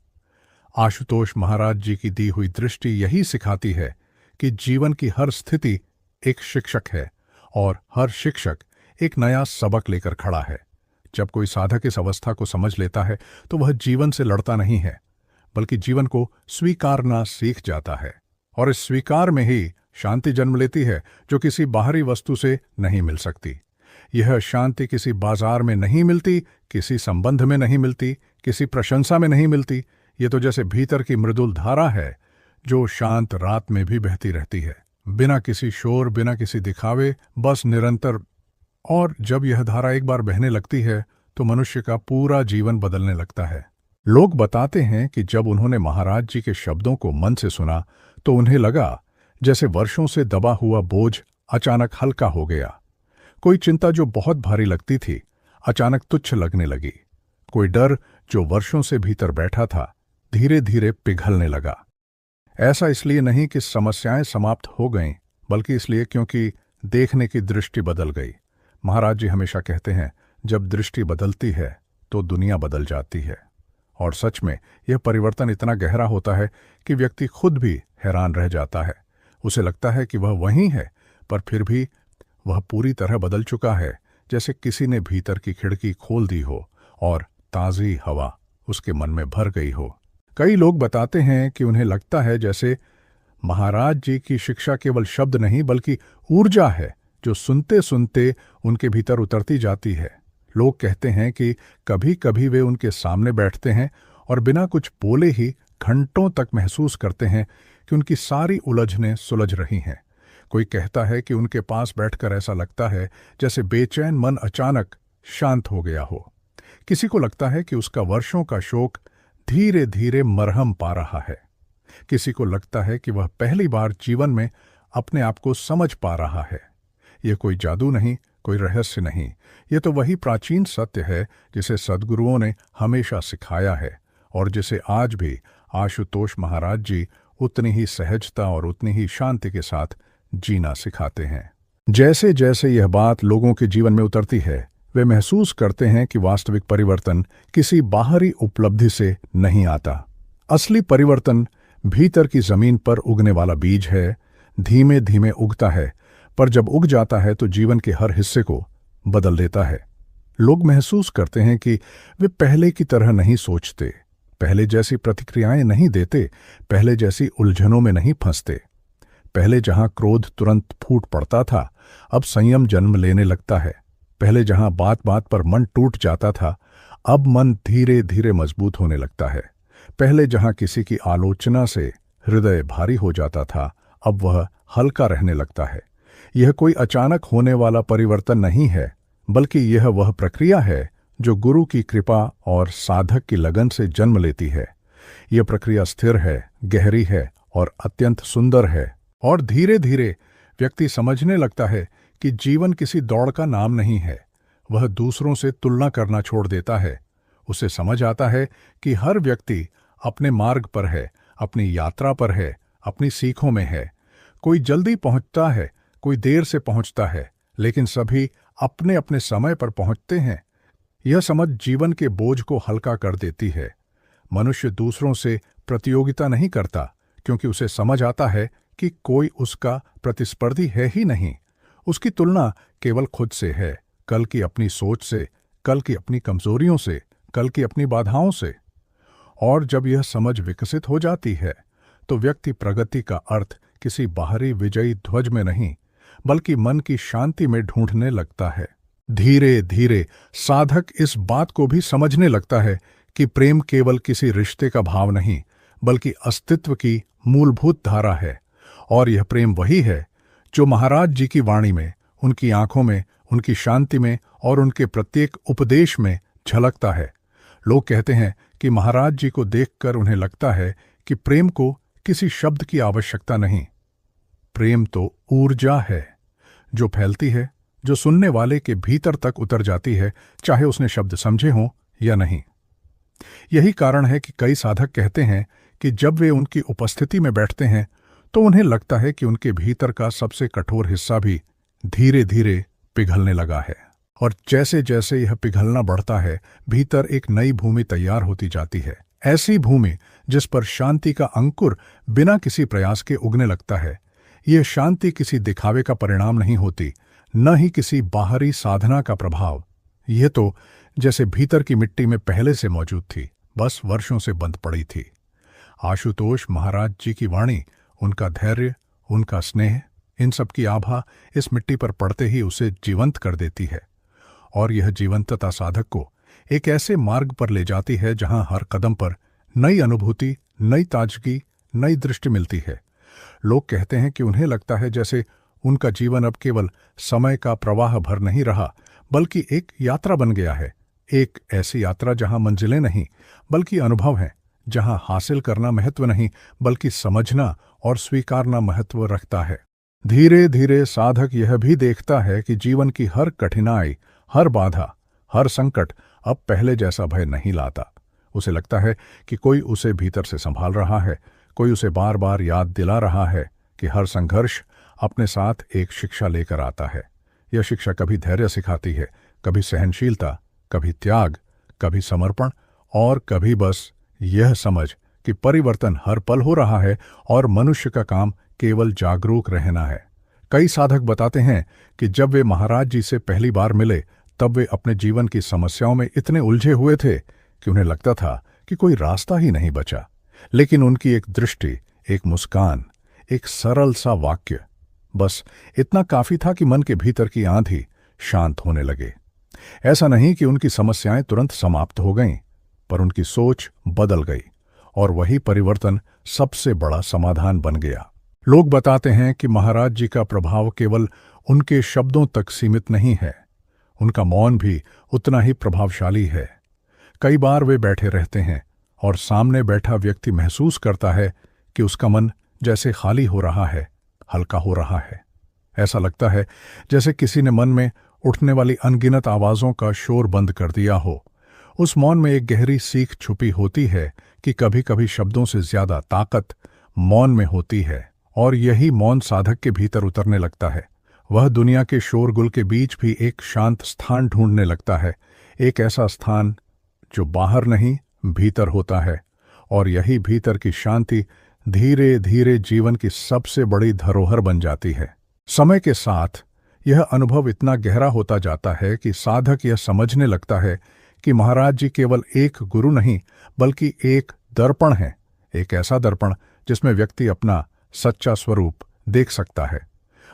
आशुतोष महाराज जी की दी हुई दृष्टि यही सिखाती है कि जीवन की हर स्थिति एक शिक्षक है और हर शिक्षक एक नया सबक लेकर खड़ा है। जब कोई साधक इस अवस्था को समझ लेता है तो वह जीवन से लड़ता नहीं है, बल्कि जीवन को स्वीकारना सीख जाता है। और इस स्वीकार में ही शांति जन्म लेती है, जो किसी बाहरी वस्तु से नहीं मिल सकती। यह शांति किसी बाजार में नहीं मिलती, किसी संबंध में नहीं मिलती, किसी प्रशंसा में नहीं मिलती। ये तो जैसे भीतर की मृदुल धारा है, जो शांत रात में भी बहती रहती है, बिना किसी शोर, बिना किसी दिखावे, बस निरंतर। और जब यह धारा एक बार बहने लगती है तो मनुष्य का पूरा जीवन बदलने लगता है। लोग बताते हैं कि जब उन्होंने महाराज जी के शब्दों को मन से सुना तो उन्हें लगा जैसे वर्षों से दबा हुआ बोझ अचानक हल्का हो गया। कोई चिंता जो बहुत भारी लगती थी अचानक तुच्छ लगने लगी। कोई डर जो वर्षों से भीतर बैठा था धीरे धीरे पिघलने लगा। ऐसा इसलिए नहीं कि समस्याएं समाप्त हो गईं, बल्कि इसलिए क्योंकि देखने की दृष्टि बदल गई। महाराज जी हमेशा कहते हैं, जब दृष्टि बदलती है तो दुनिया बदल जाती है। और सच में यह परिवर्तन इतना गहरा होता है कि व्यक्ति खुद भी हैरान रह जाता है। उसे लगता है कि वह वहीं है, पर फिर भी वह पूरी तरह बदल चुका है, जैसे किसी ने भीतर की खिड़की खोल दी हो और ताज़ी हवा उसके मन में भर गई हो। कई लोग बताते हैं कि उन्हें लगता है जैसे महाराज जी की शिक्षा केवल शब्द नहीं, बल्कि ऊर्जा है जो सुनते सुनते उनके भीतर उतरती जाती है। लोग कहते हैं कि कभी कभी वे उनके सामने बैठते हैं और बिना कुछ बोले ही घंटों तक महसूस करते हैं कि उनकी सारी उलझनें सुलझ रही हैं। कोई कहता है कि उनके पास बैठकर ऐसा लगता है जैसे बेचैन मन अचानक शांत हो गया हो। किसी को लगता है कि उसका वर्षों का शोक धीरे धीरे मरहम पा रहा है। किसी को लगता है कि वह पहली बार जीवन में अपने आप को समझ पा रहा है। यह कोई जादू नहीं, कोई रहस्य नहीं, ये तो वही प्राचीन सत्य है जिसे सद्गुरुओं ने हमेशा सिखाया है और जिसे आज भी आशुतोष महाराज जी उतनी ही सहजता और उतनी ही शांति के साथ जीना सिखाते हैं। जैसे जैसे यह बात लोगों के जीवन में उतरती है, वे महसूस करते हैं कि वास्तविक परिवर्तन किसी बाहरी उपलब्धि से नहीं आता। असली परिवर्तन भीतर की जमीन पर उगने वाला बीज है। धीमे धीमे उगता है, पर जब उग जाता है तो जीवन के हर हिस्से को बदल देता है। लोग महसूस करते हैं कि वे पहले की तरह नहीं सोचते, पहले जैसी प्रतिक्रियाएं नहीं देते, पहले जैसी उलझनों में नहीं फंसते। पहले जहां क्रोध तुरंत फूट पड़ता था, अब संयम जन्म लेने लगता है। पहले जहां बात बात पर मन टूट जाता था, अब मन धीरे धीरे मजबूत होने लगता है। पहले जहां किसी की आलोचना से हृदय भारी हो जाता था, अब वह हल्का रहने लगता है। यह कोई अचानक होने वाला परिवर्तन नहीं है, बल्कि यह वह प्रक्रिया है जो गुरु की कृपा और साधक की लगन से जन्म लेती है। यह प्रक्रिया स्थिर है, गहरी है और अत्यंत सुंदर है। और धीरे धीरे व्यक्ति समझने लगता है कि जीवन किसी दौड़ का नाम नहीं है। वह दूसरों से तुलना करना छोड़ देता है। उसे समझ आता है कि हर व्यक्ति अपने मार्ग पर है, अपनी यात्रा पर है, अपनी सीखों में है। कोई जल्दी पहुंचता है, कोई देर से पहुंचता है, लेकिन सभी अपने अपने समय पर पहुंचते हैं। यह समझ जीवन के बोझ को हल्का कर देती है। मनुष्य दूसरों से प्रतियोगिता नहीं करता, क्योंकि उसे समझ आता है कि कोई उसका प्रतिस्पर्धी है ही नहीं। उसकी तुलना केवल खुद से है, कल की अपनी सोच से, कल की अपनी कमजोरियों से, कल की अपनी बाधाओं से। और जब यह समझ विकसित हो जाती है तो व्यक्ति प्रगति का अर्थ किसी बाहरी विजयी ध्वज में नहीं, बल्कि मन की शांति में ढूंढने लगता है। धीरे धीरे साधक इस बात को भी समझने लगता है कि प्रेम केवल किसी रिश्ते का भाव नहीं, बल्कि अस्तित्व की मूलभूत धारा है। और यह प्रेम वही है जो महाराज जी की वाणी में, उनकी आंखों में, उनकी शांति में और उनके प्रत्येक उपदेश में झलकता है। लोग कहते हैं कि महाराज जी को देखकर उन्हें लगता है कि प्रेम को किसी शब्द की आवश्यकता नहीं। प्रेम तो ऊर्जा है जो फैलती है, जो सुनने वाले के भीतर तक उतर जाती है, चाहे उसने शब्द समझे हों या नहीं। यही कारण है कि कई साधक कहते हैं कि जब वे उनकी उपस्थिति में बैठते हैं तो उन्हें लगता है कि उनके भीतर का सबसे कठोर हिस्सा भी धीरे धीरे पिघलने लगा है। और जैसे जैसे यह पिघलना बढ़ता है, भीतर एक नई भूमि तैयार होती जाती है। ऐसी भूमि जिस पर शांति का अंकुर बिना किसी प्रयास के उगने लगता है। यह शांति किसी दिखावे का परिणाम नहीं होती, न ही किसी बाहरी साधना का प्रभाव। यह तो जैसे भीतर की मिट्टी में पहले से मौजूद थी, बस वर्षों से बंद पड़ी थी। आशुतोष महाराज जी की वाणी, उनका धैर्य, उनका स्नेह, इन सब की आभा इस मिट्टी पर पड़ते ही उसे जीवंत कर देती है। और यह जीवंतता साधक को एक ऐसे मार्ग पर ले जाती है जहां हर कदम पर नई अनुभूति, नई ताजगी, नई दृष्टि मिलती है। लोग कहते हैं कि उन्हें लगता है जैसे उनका जीवन अब केवल समय का प्रवाह भर नहीं रहा, बल्कि एक यात्रा बन गया है। एक ऐसी यात्रा जहां मंजिलें नहीं बल्कि अनुभव हैं, जहां हासिल करना महत्व नहीं बल्कि समझना और स्वीकारना महत्व रखता है। धीरे धीरे साधक यह भी देखता है कि जीवन की हर कठिनाई, हर बाधा, हर संकट अब पहले जैसा भय नहीं लाता। उसे लगता है कि कोई उसे भीतर से संभाल रहा है, कोई उसे बार बार याद दिला रहा है कि हर संघर्ष अपने साथ एक शिक्षा लेकर आता है। यह शिक्षा कभी धैर्य सिखाती है, कभी सहनशीलता, कभी त्याग, कभी समर्पण और कभी बस यह समझ कि परिवर्तन हर पल हो रहा है और मनुष्य का काम केवल जागरूक रहना है। कई साधक बताते हैं कि जब वे महाराज जी से पहली बार मिले तब वे अपने जीवन की समस्याओं में इतने उलझे हुए थे कि उन्हें लगता था कि कोई रास्ता ही नहीं बचा। लेकिन उनकी एक दृष्टि, एक मुस्कान, एक सरल सा वाक्य, बस इतना काफी था कि मन के भीतर की आंधी शांत होने लगे। ऐसा नहीं कि उनकी समस्याएं तुरंत समाप्त हो गईं, पर उनकी सोच बदल गई और वही परिवर्तन सबसे बड़ा समाधान बन गया। लोग बताते हैं कि महाराज जी का प्रभाव केवल उनके शब्दों तक सीमित नहीं है, उनका मौन भी उतना ही प्रभावशाली है। कई बार वे बैठे रहते हैं और सामने बैठा व्यक्ति महसूस करता है कि उसका मन जैसे खाली हो रहा है, हल्का हो रहा है। ऐसा लगता है जैसे किसी ने मन में उठने वाली अनगिनत आवाज़ों का शोर बंद कर दिया हो। उस मौन में एक गहरी सीख छुपी होती है कि कभी कभी शब्दों से ज्यादा ताकत मौन में होती है, और यही मौन साधक के भीतर उतरने लगता है। वह दुनिया के शोरगुल के बीच भी एक शांत स्थान ढूंढने लगता है, एक ऐसा स्थान जो बाहर नहीं भीतर होता है। और यही भीतर की शांति धीरे धीरे जीवन की सबसे बड़ी धरोहर बन जाती है। समय के साथ यह अनुभव इतना गहरा होता जाता है कि साधक यह समझने लगता है कि महाराज जी केवल एक गुरु नहीं बल्कि एक दर्पण है, एक ऐसा दर्पण जिसमें व्यक्ति अपना सच्चा स्वरूप देख सकता है।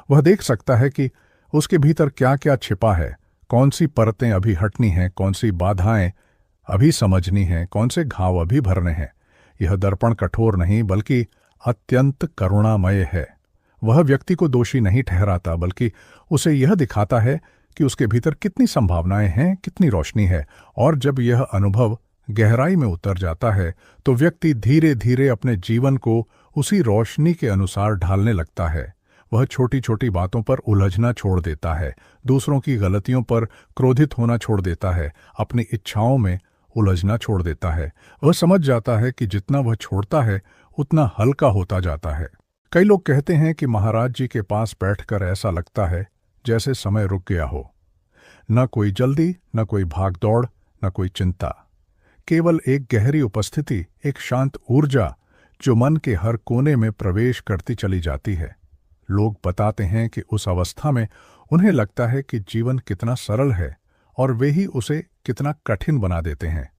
वह देख सकता है कि उसके भीतर क्या क्या छिपा है, कौन सी परतें अभी हटनी हैं, कौन सी बाधाएं अभी समझनी हैं, कौन से घाव अभी भरने हैं। यह दर्पण कठोर नहीं बल्कि अत्यंत करुणामय है। वह व्यक्ति को दोषी नहीं ठहराता बल्कि उसे यह दिखाता है कि उसके भीतर कितनी संभावनाएं हैं, कितनी रोशनी है। और जब यह अनुभव गहराई में उतर जाता है तो व्यक्ति धीरे धीरे अपने जीवन को उसी रोशनी के अनुसार ढालने लगता है। वह छोटी छोटी बातों पर उलझना छोड़ देता है, दूसरों की गलतियों पर क्रोधित होना छोड़ देता है, अपनी इच्छाओं में उलझना छोड़ देता है। वह समझ जाता है कि जितना वह छोड़ता है उतना हल्का होता जाता है। कई लोग कहते हैं कि महाराज जी के पास बैठकर ऐसा लगता है जैसे समय रुक गया हो। न कोई जल्दी, न कोई भागदौड़, न कोई चिंता, केवल एक गहरी उपस्थिति, एक शांत ऊर्जा जो मन के हर कोने में प्रवेश करती चली जाती है। लोग बताते हैं कि उस अवस्था में उन्हें लगता है कि जीवन कितना सरल है और वे ही उसे कितना कठिन बना देते हैं।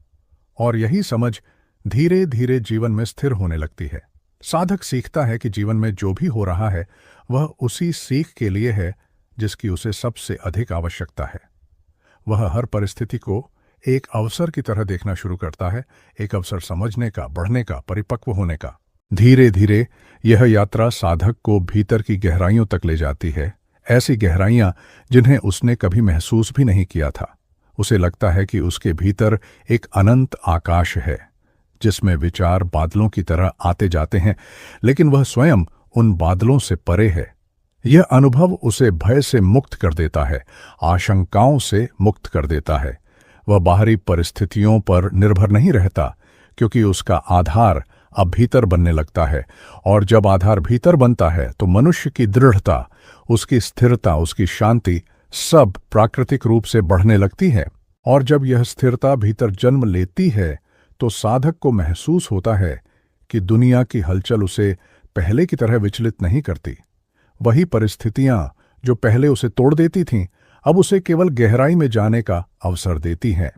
और यही समझ धीरे धीरे जीवन में स्थिर होने लगती है। साधक सीखता है कि जीवन में जो भी हो रहा है वह उसी सीख के लिए है जिसकी उसे सबसे अधिक आवश्यकता है। वह हर परिस्थिति को एक अवसर की तरह देखना शुरू करता है, एक अवसर समझने का, बढ़ने का, परिपक्व होने का। धीरे धीरे यह यात्रा साधक को भीतर की गहराइयों तक ले जाती है, ऐसी गहराइयां जिन्हें उसने कभी महसूस भी नहीं किया था। उसे लगता है कि उसके भीतर एक अनंत आकाश है जिसमें विचार बादलों की तरह आते जाते हैं, लेकिन वह स्वयं उन बादलों से परे है। यह अनुभव उसे भय से मुक्त कर देता है, आशंकाओं से मुक्त कर देता है। वह बाहरी परिस्थितियों पर निर्भर नहीं रहता क्योंकि उसका आधार अब भीतर बनने लगता है। और जब आधार भीतर बनता है तो मनुष्य की दृढ़ता, उसकी स्थिरता, उसकी शांति सब प्राकृतिक रूप से बढ़ने लगती है। और जब यह स्थिरता भीतर जन्म लेती है तो साधक को महसूस होता है कि दुनिया की हलचल उसे पहले की तरह विचलित नहीं करती। वही परिस्थितियां जो पहले उसे तोड़ देती थीं अब उसे केवल गहराई में जाने का अवसर देती हैं।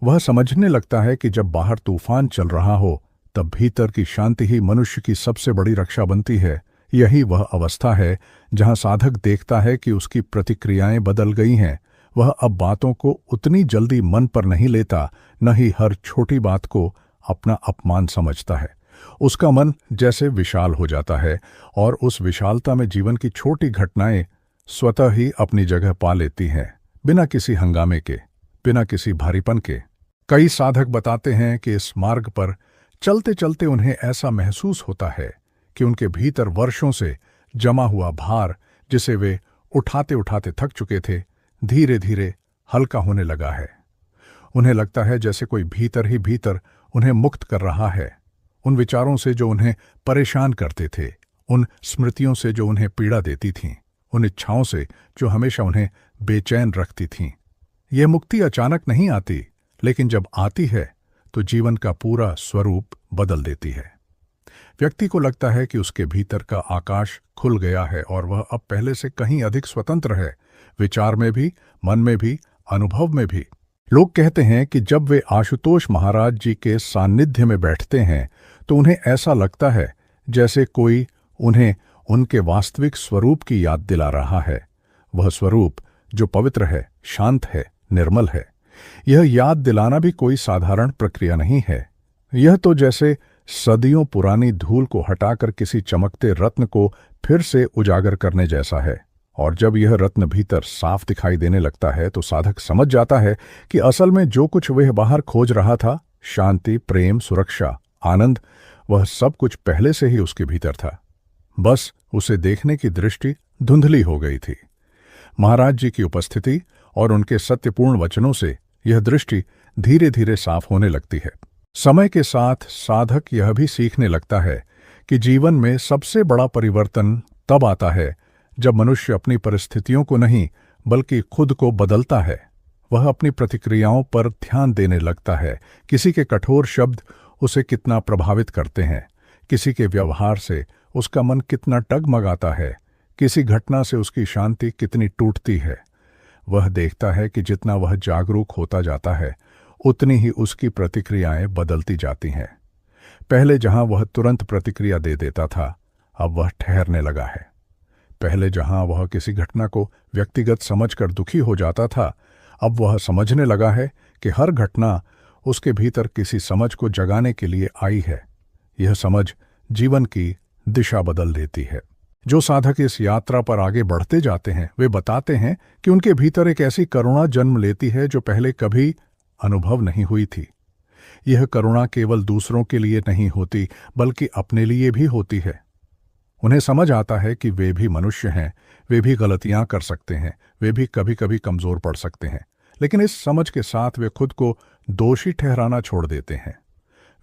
वह समझने लगता है कि जब बाहर तूफान चल रहा हो तब भीतर की शांति ही मनुष्य की सबसे बड़ी रक्षा बनती है। यही वह अवस्था है जहां साधक देखता है कि उसकी प्रतिक्रियाएं बदल गई हैं। वह अब बातों को उतनी जल्दी मन पर नहीं लेता, न ही हर छोटी बात को अपना अपमान समझता है। उसका मन जैसे विशाल हो जाता है और उस विशालता में जीवन की छोटी घटनाएं स्वतः ही अपनी जगह पा लेती हैं, बिना किसी हंगामे के, बिना किसी भारीपन के। कई साधक बताते हैं कि इस मार्ग पर चलते चलते उन्हें ऐसा महसूस होता है कि उनके भीतर वर्षों से जमा हुआ भार, जिसे वे उठाते उठाते थक चुके थे, धीरे धीरे हल्का होने लगा है। उन्हें लगता है जैसे कोई भीतर ही भीतर उन्हें मुक्त कर रहा है, उन विचारों से जो उन्हें परेशान करते थे, उन स्मृतियों से जो उन्हें पीड़ा देती थीं, उन इच्छाओं से जो हमेशा उन्हें बेचैन रखती थीं। यह मुक्ति अचानक नहीं आती, लेकिन जब आती है तो जीवन का पूरा स्वरूप बदल देती है। व्यक्ति को लगता है कि उसके भीतर का आकाश खुल गया है और वह अब पहले से कहीं अधिक स्वतंत्र है, विचार में भी, मन में भी, अनुभव में भी। लोग कहते हैं कि जब वे आशुतोष महाराज जी के सानिध्य में बैठते हैं तो उन्हें ऐसा लगता है जैसे कोई उन्हें उनके वास्तविक स्वरूप की याद दिला रहा है। वह स्वरूप जो पवित्र है, शांत है, निर्मल है। यह याद दिलाना भी कोई साधारण प्रक्रिया नहीं है। यह तो जैसे सदियों पुरानी धूल को हटाकर किसी चमकते रत्न को फिर से उजागर करने जैसा है। और जब यह रत्न भीतर साफ दिखाई देने लगता है तो साधक समझ जाता है कि असल में जो कुछ वह बाहर खोज रहा था, शांति, प्रेम, सुरक्षा, आनंद, वह सब कुछ पहले से ही उसके भीतर था। बस उसे देखने की दृष्टि धुंधली हो गई थी। महाराज जी की उपस्थिति और उनके सत्यपूर्ण वचनों से यह दृष्टि धीरे धीरे साफ होने लगती है। समय के साथ साधक यह भी सीखने लगता है कि जीवन में सबसे बड़ा परिवर्तन तब आता है जब मनुष्य अपनी परिस्थितियों को नहीं बल्कि खुद को बदलता है। वह अपनी प्रतिक्रियाओं पर ध्यान देने लगता है। किसी के कठोर शब्द उसे कितना प्रभावित करते हैं, किसी के व्यवहार से उसका मन कितना डगमगाता है, किसी घटना से उसकी शांति कितनी टूटती है। वह देखता है कि जितना वह जागरूक होता जाता है उतनी ही उसकी प्रतिक्रियाएं बदलती जाती हैं। पहले जहां वह तुरंत प्रतिक्रिया दे देता था, अब वह ठहरने लगा है। पहले जहां वह किसी घटना को व्यक्तिगत समझकर दुखी हो जाता था, अब वह समझने लगा है कि हर घटना उसके भीतर किसी समझ को जगाने के लिए आई है। यह समझ जीवन की दिशा बदल देती है। जो साधक इस यात्रा पर आगे बढ़ते जाते हैं, वे बताते हैं कि उनके भीतर एक ऐसी करुणा जन्म लेती है जो पहले कभी अनुभव नहीं हुई थी। यह करुणा केवल दूसरों के लिए नहीं होती, बल्कि अपने लिए भी होती है। उन्हें समझ आता है कि वे भी मनुष्य हैं, वे भी गलतियां कर सकते हैं, वे भी कभी कभी कमजोर पड़ सकते हैं। लेकिन इस समझ के साथ वे खुद को दोषी ठहराना छोड़ देते हैं।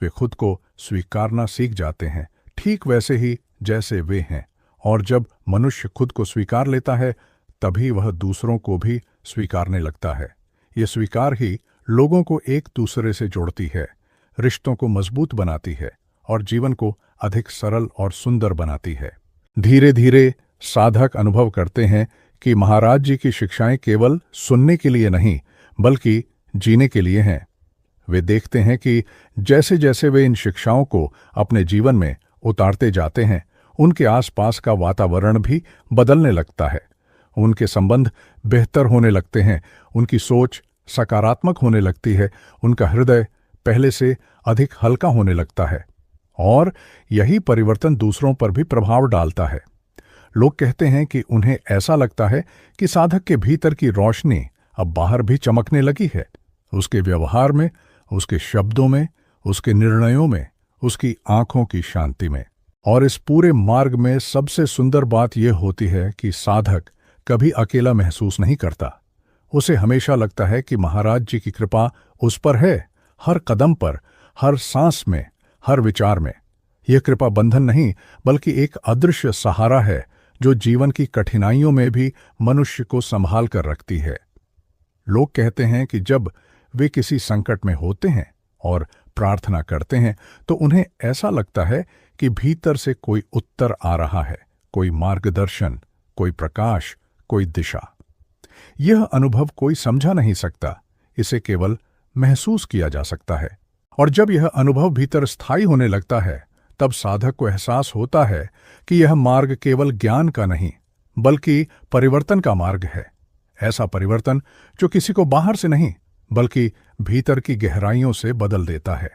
वे खुद को स्वीकारना सीख जाते हैं, ठीक वैसे ही जैसे वे हैं। और जब मनुष्य खुद को स्वीकार लेता है, तभी वह दूसरों को भी स्वीकारने लगता है। ये स्वीकार ही लोगों को एक दूसरे से जोड़ती है, रिश्तों को मजबूत बनाती है और जीवन को अधिक सरल और सुंदर बनाती है। धीरे धीरे साधक अनुभव करते हैं कि महाराज जी की शिक्षाएं केवल सुनने के लिए नहीं, बल्कि जीने के लिए हैं। वे देखते हैं कि जैसे जैसे वे इन शिक्षाओं को अपने जीवन में उतारते जाते हैं, उनके आसपास का वातावरण भी बदलने लगता है। उनके संबंध बेहतर होने लगते हैं, उनकी सोच सकारात्मक होने लगती है, उनका हृदय पहले से अधिक हल्का होने लगता है और यही परिवर्तन दूसरों पर भी प्रभाव डालता है। लोग कहते हैं कि उन्हें ऐसा लगता है कि साधक के भीतर की रोशनी अब बाहर भी चमकने लगी है, उसके व्यवहार में, उसके शब्दों में, उसके निर्णयों में, उसकी आंखों की शांति में। और इस पूरे मार्ग में सबसे सुंदर बात यह होती है कि साधक कभी अकेला महसूस नहीं करता। उसे हमेशा लगता है कि महाराज जी की कृपा उस पर है, हर कदम पर, हर सांस में, हर विचार में। यह कृपा बंधन नहीं, बल्कि एक अदृश्य सहारा है जो जीवन की कठिनाइयों में भी मनुष्य को संभाल कर रखती है। लोग कहते हैं कि जब वे किसी संकट में होते हैं और प्रार्थना करते हैं तो उन्हें ऐसा लगता है कि भीतर से कोई उत्तर आ रहा है, कोई मार्गदर्शन, कोई प्रकाश, कोई दिशा। यह अनुभव कोई समझा नहीं सकता, इसे केवल महसूस किया जा सकता है। और जब यह अनुभव भीतर स्थायी होने लगता है, तब साधक को एहसास होता है कि यह मार्ग केवल ज्ञान का नहीं, बल्कि परिवर्तन का मार्ग है। ऐसा परिवर्तन जो किसी को बाहर से नहीं, बल्कि भीतर की गहराइयों से बदल देता है।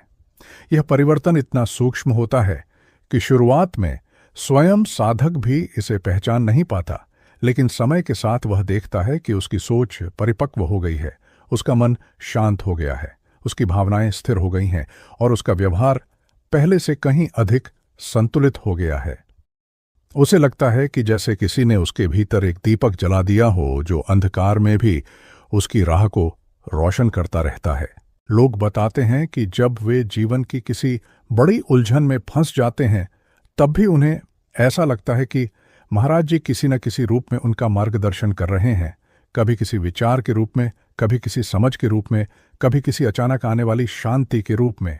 यह परिवर्तन इतना सूक्ष्म होता है कि शुरुआत में स्वयं साधक भी इसे पहचान नहीं पाता, लेकिन समय के साथ वह देखता है कि उसकी सोच परिपक्व हो गई है, उसका मन शांत हो गया है, उसकी भावनाएं स्थिर हो गई हैं और उसका व्यवहार पहले से कहीं अधिक संतुलित हो गया है। उसे लगता है कि जैसे किसी ने उसके भीतर एक दीपक जला दिया हो, जो अंधकार में भी उसकी राह को रोशन करता रहता है। लोग बताते हैं कि जब वे जीवन की किसी बड़ी उलझन में फंस जाते हैं, तब भी उन्हें ऐसा लगता है कि महाराज जी किसी न किसी रूप में उनका मार्गदर्शन कर रहे हैं, कभी किसी विचार के रूप में, कभी किसी समझ के रूप में, कभी किसी अचानक आने वाली शांति के रूप में।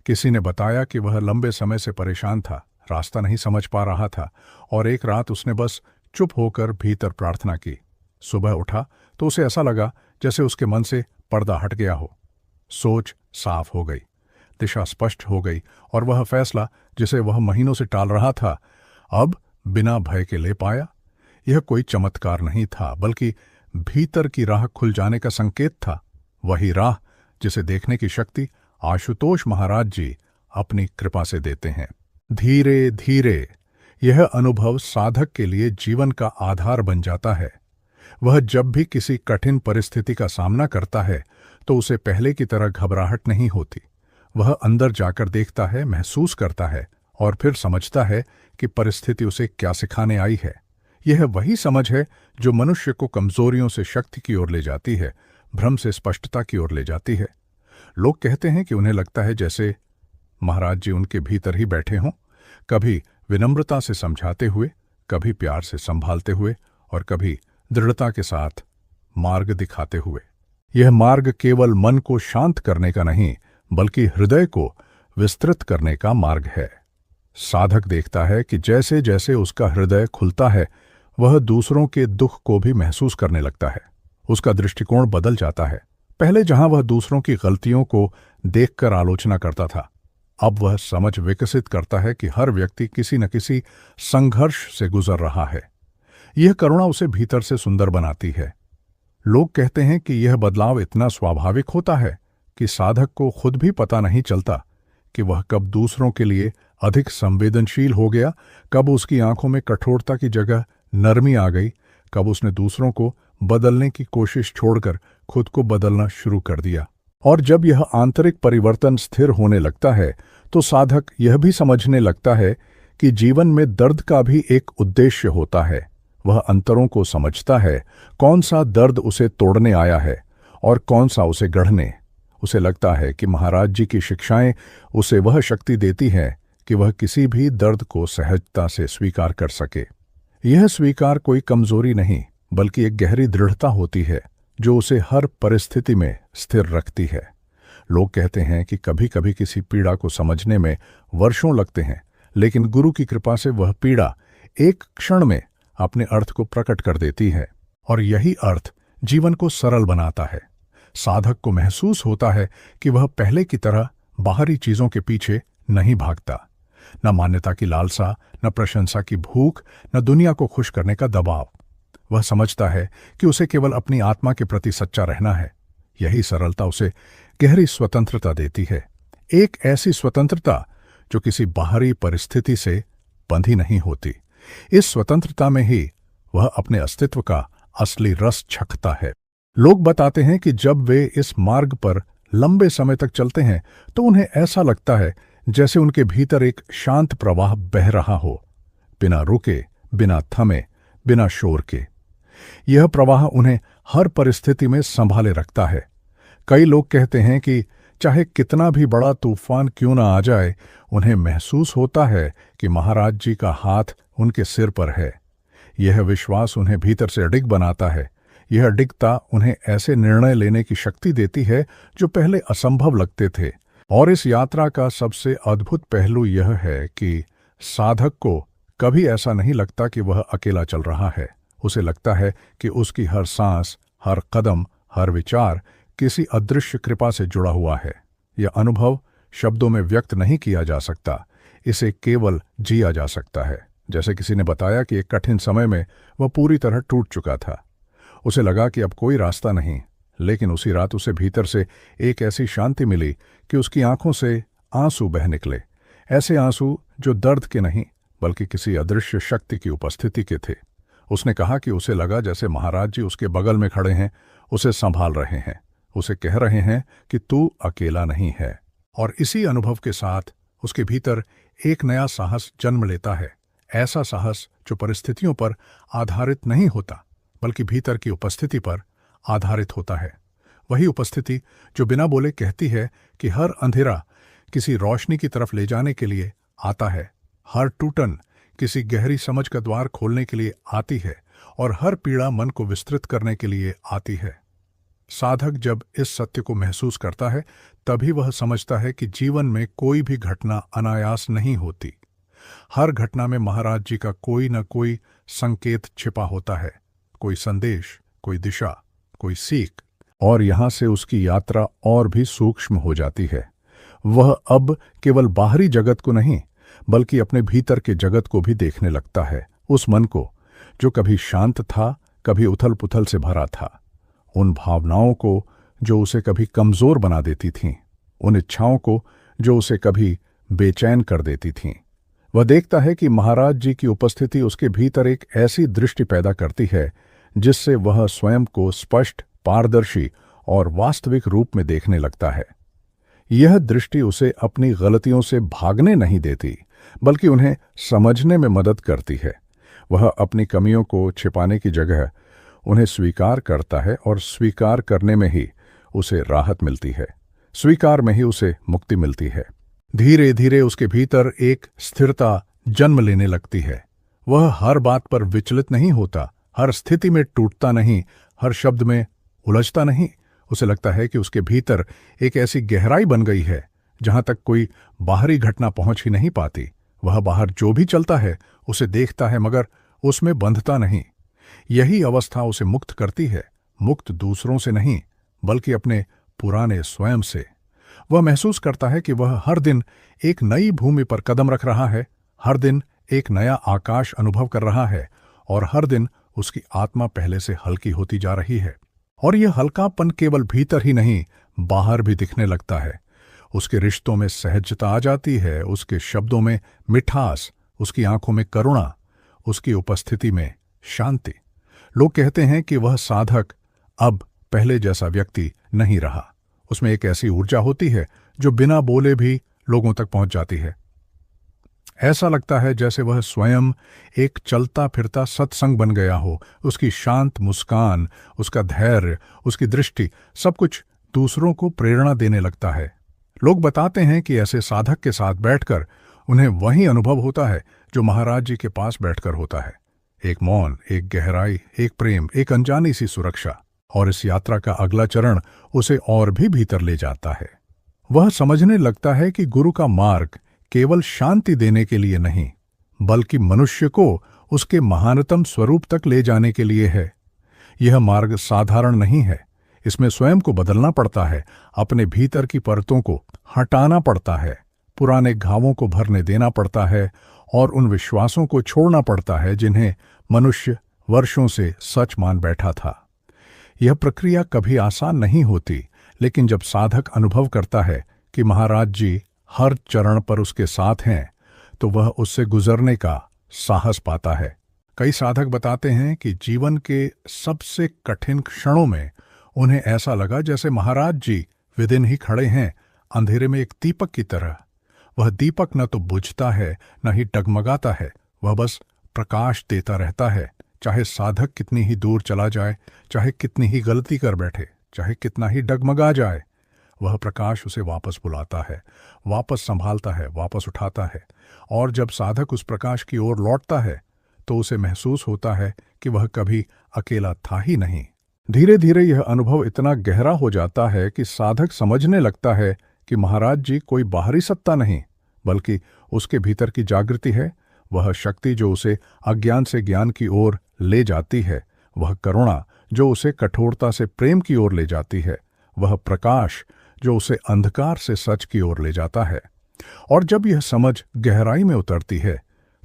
किसी ने बताया कि वह लंबे समय से परेशान था, रास्ता नहीं समझ पा रहा था, और एक रात उसने बस चुप होकर भीतर प्रार्थना की। सुबह उठा तो उसे ऐसा लगा जैसे उसके मन से पर्दा हट गया हो। सोच साफ हो गई, दिशा स्पष्ट हो गई, और वह फैसला जिसे वह महीनों से टाल रहा था, अब बिना भय के ले पाया। यह कोई चमत्कार नहीं था, बल्कि भीतर की राह खुल जाने का संकेत था। वही राह जिसे देखने की शक्ति आशुतोष महाराज जी अपनी कृपा से देते हैं। धीरे धीरे यह अनुभव साधक के लिए जीवन का आधार बन जाता है। वह जब भी किसी कठिन परिस्थिति का सामना करता है, तो उसे पहले की तरह घबराहट नहीं होती। वह अंदर जाकर देखता है, महसूस करता है, और फिर समझता है कि परिस्थिति उसे क्या सिखाने आई है। यह वही समझ है जो मनुष्य को कमजोरियों से शक्ति की ओर ले जाती है, भ्रम से स्पष्टता की ओर ले जाती है। लोग कहते हैं कि उन्हें लगता है जैसे महाराज जी उनके भीतर ही बैठे हों, कभी विनम्रता से समझाते हुए, कभी प्यार से संभालते हुए, और कभी दृढ़ता के साथ मार्ग दिखाते हुए। यह मार्ग केवल मन को शांत करने का नहीं, बल्कि हृदय को विस्तृत करने का मार्ग है। साधक देखता है कि जैसे जैसे उसका हृदय खुलता है, वह दूसरों के दुख को भी महसूस करने लगता है। उसका दृष्टिकोण बदल जाता है। पहले जहां वह दूसरों की गलतियों को देखकर आलोचना करता था, अब वह समझ विकसित करता है कि हर व्यक्ति किसी न किसी संघर्ष से गुजर रहा है। यह करुणा उसे भीतर से सुंदर बनाती है। लोग कहते हैं कि यह बदलाव इतना स्वाभाविक होता है कि साधक को खुद भी पता नहीं चलता कि वह कब दूसरों के लिए अधिक संवेदनशील हो गया, कब उसकी आंखों में कठोरता की जगह नरमी आ गई, कब उसने दूसरों को बदलने की कोशिश छोड़कर खुद को बदलना शुरू कर दिया। और जब यह आंतरिक परिवर्तन स्थिर होने लगता है, तो साधक यह भी समझने लगता है कि जीवन में दर्द का भी एक उद्देश्य होता है। वह अंतरों को समझता है, कौन सा दर्द उसे तोड़ने आया है और कौन सा उसे गढ़ने। उसे लगता है कि महाराज जी की शिक्षाएं उसे वह शक्ति देती हैं कि वह किसी भी दर्द को सहजता से स्वीकार कर सके। यह स्वीकार कोई कमजोरी नहीं, बल्कि एक गहरी दृढ़ता होती है जो उसे हर परिस्थिति में स्थिर रखती है। लोग कहते हैं कि कभी कभी किसी पीड़ा को समझने में वर्षों लगते हैं, लेकिन गुरु की कृपा से वह पीड़ा एक क्षण में अपने अर्थ को प्रकट कर देती है, और यही अर्थ जीवन को सरल बनाता है। साधक को महसूस होता है कि वह पहले की तरह बाहरी चीजों के पीछे नहीं भागता, न मान्यता की लालसा, न प्रशंसा की भूख, न दुनिया को खुश करने का दबाव। वह समझता है कि उसे केवल अपनी आत्मा के प्रति सच्चा रहना है। यही सरलता उसे गहरी स्वतंत्रता देती है, एक ऐसी स्वतंत्रता जो किसी बाहरी परिस्थिति से बंधी नहीं होती। इस स्वतंत्रता में ही वह अपने अस्तित्व का असली रस चखता है। लोग बताते हैं कि जब वे इस मार्ग पर लंबे समय तक चलते हैं, तो उन्हें ऐसा लगता है जैसे उनके भीतर एक शांत प्रवाह बह रहा हो, बिना रुके, बिना थमे, बिना शोर के। यह प्रवाह उन्हें हर परिस्थिति में संभाले रखता है। कई लोग कहते हैं कि चाहे कितना भी बड़ा तूफान क्यों ना आ जाए, उन्हें महसूस होता है कि महाराज जी का हाथ उनके सिर पर है। यह विश्वास उन्हें भीतर से अडिग बनाता है। यह अडिगता उन्हें ऐसे निर्णय लेने की शक्ति देती है जो पहले असंभव लगते थे। और इस यात्रा का सबसे अद्भुत पहलू यह है कि साधक को कभी ऐसा नहीं लगता कि वह अकेला चल रहा है। उसे लगता है कि उसकी हर सांस, हर कदम, हर विचार किसी अदृश्य कृपा से जुड़ा हुआ है। यह अनुभव शब्दों में व्यक्त नहीं किया जा सकता, इसे केवल जिया जा सकता है। जैसे किसी ने बताया कि एक कठिन समय में वह पूरी तरह टूट चुका था। उसे लगा कि अब कोई रास्ता नहीं, लेकिन उसी रात उसे भीतर से एक ऐसी शांति मिली कि उसकी आंखों से आंसू बह निकले। ऐसे आंसू जो दर्द के नहीं बल्कि किसी अदृश्य शक्ति की उपस्थिति के थे। उसने कहा कि उसे लगा जैसे महाराज जी उसके बगल में खड़े हैं, उसे संभाल रहे हैं, उसे कह रहे हैं कि तू अकेला नहीं है। और इसी अनुभव के साथ उसके भीतर एक नया साहस जन्म लेता है, ऐसा साहस जो परिस्थितियों पर आधारित नहीं होता बल्कि भीतर की उपस्थिति पर आधारित होता है। वही उपस्थिति जो बिना बोले कहती है कि हर अंधेरा किसी रोशनी की तरफ ले जाने के लिए आता है, हर टूटन किसी गहरी समझ का द्वार खोलने के लिए आती है और हर पीड़ा मन को विस्तृत करने के लिए आती है। साधक जब इस सत्य को महसूस करता है तभी वह समझता है कि जीवन में कोई भी घटना अनायास नहीं होती। हर घटना में महाराज जी का कोई न कोई संकेत छिपा होता है, कोई संदेश, कोई दिशा, कोई सीख। और यहां से उसकी यात्रा और भी सूक्ष्म हो जाती है। वह अब केवल बाहरी जगत को नहीं बल्कि अपने भीतर के जगत को भी देखने लगता है। उस मन को जो कभी शांत था, कभी उथल पुथल से भरा था, उन भावनाओं को जो उसे कभी कमजोर बना देती थीं, उन इच्छाओं को जो उसे कभी बेचैन कर देती थीं। वह देखता है कि महाराज जी की उपस्थिति उसके भीतर एक ऐसी दृष्टि पैदा करती है जिससे वह स्वयं को स्पष्ट, पारदर्शी और वास्तविक रूप में देखने लगता है। यह दृष्टि उसे अपनी गलतियों से भागने नहीं देती बल्कि उन्हें समझने में मदद करती है। वह अपनी कमियों को छिपाने की जगह उन्हें स्वीकार करता है और स्वीकार करने में ही उसे राहत मिलती है, स्वीकार में ही उसे मुक्ति मिलती है। धीरे धीरे उसके भीतर एक स्थिरता जन्म लेने लगती है। वह हर बात पर विचलित नहीं होता, हर स्थिति में टूटता नहीं, हर शब्द में उलझता नहीं। उसे लगता है कि उसके भीतर एक ऐसी गहराई बन गई है जहां तक कोई बाहरी घटना पहुंच ही नहीं पाती। वह बाहर जो भी चलता है उसे देखता है मगर उसमें बंधता नहीं। यही अवस्था उसे मुक्त करती है, मुक्त दूसरों से नहीं बल्कि अपने पुराने स्वयं से। वह महसूस करता है कि वह हर दिन एक नई भूमि पर कदम रख रहा है, हर दिन एक नया आकाश अनुभव कर रहा है और हर दिन उसकी आत्मा पहले से हल्की होती जा रही है। और यह हल्कापन केवल भीतर ही नहीं बाहर भी दिखने लगता है। उसके रिश्तों में सहजता आ जाती है, उसके शब्दों में मिठास, उसकी आंखों में करुणा, उसकी उपस्थिति में शांति। लोग कहते हैं कि वह साधक अब पहले जैसा व्यक्ति नहीं रहा। उसमें एक ऐसी ऊर्जा होती है जो बिना बोले भी लोगों तक पहुंच जाती है। ऐसा लगता है जैसे वह स्वयं एक चलता फिरता सत्संग बन गया हो। उसकी शांत मुस्कान, उसका धैर्य, उसकी दृष्टि, सब कुछ दूसरों को प्रेरणा देने लगता है। लोग बताते हैं कि ऐसे साधक के साथ बैठकर उन्हें वही अनुभव होता है जो महाराज जी के पास बैठकर होता है। एक मौन, एक गहराई, एक प्रेम, एक अनजानी सी सुरक्षा। और इस यात्रा का अगला चरण उसे और भी भीतर ले जाता है। वह समझने लगता है कि गुरु का मार्ग केवल शांति देने के लिए नहीं बल्कि मनुष्य को उसके महानतम स्वरूप तक ले जाने के लिए है। यह मार्ग साधारण नहीं है, इसमें स्वयं को बदलना पड़ता है, अपने भीतर की परतों को हटाना पड़ता है, पुराने घावों को भरने देना पड़ता है और उन विश्वासों को छोड़ना पड़ता है जिन्हें मनुष्य वर्षों से सच मान बैठा था। यह प्रक्रिया कभी आसान नहीं होती, लेकिन जब साधक अनुभव करता है कि महाराज जी हर चरण पर उसके साथ हैं तो वह उससे गुजरने का साहस पाता है। कई साधक बताते हैं कि जीवन के सबसे कठिन क्षणों में उन्हें ऐसा लगा जैसे महाराज जी विदिन ही खड़े हैं, अंधेरे में एक दीपक की तरह। वह दीपक न तो बुझता है न ही डगमगाता है, वह बस प्रकाश देता रहता है। चाहे साधक कितनी ही दूर चला जाए, चाहे कितनी ही गलती कर बैठे, चाहे कितना ही डगमगा जाए, वह प्रकाश उसे वापस बुलाता है, वापस संभालता है, वापस उठाता है। और जब साधक उस प्रकाश की ओर लौटता है तो उसे महसूस होता है कि वह कभी अकेला था ही नहीं। धीरे धीरे यह अनुभव इतना गहरा हो जाता है कि साधक समझने लगता है कि महाराज जी कोई बाहरी सत्ता नहीं बल्कि उसके भीतर की जागृति है। वह शक्ति जो उसे अज्ञान से ज्ञान की ओर ले जाती है, वह करुणा जो उसे कठोरता से प्रेम की ओर ले जाती है, वह प्रकाश जो उसे अंधकार से सच की ओर ले जाता है। और जब यह समझ गहराई में उतरती है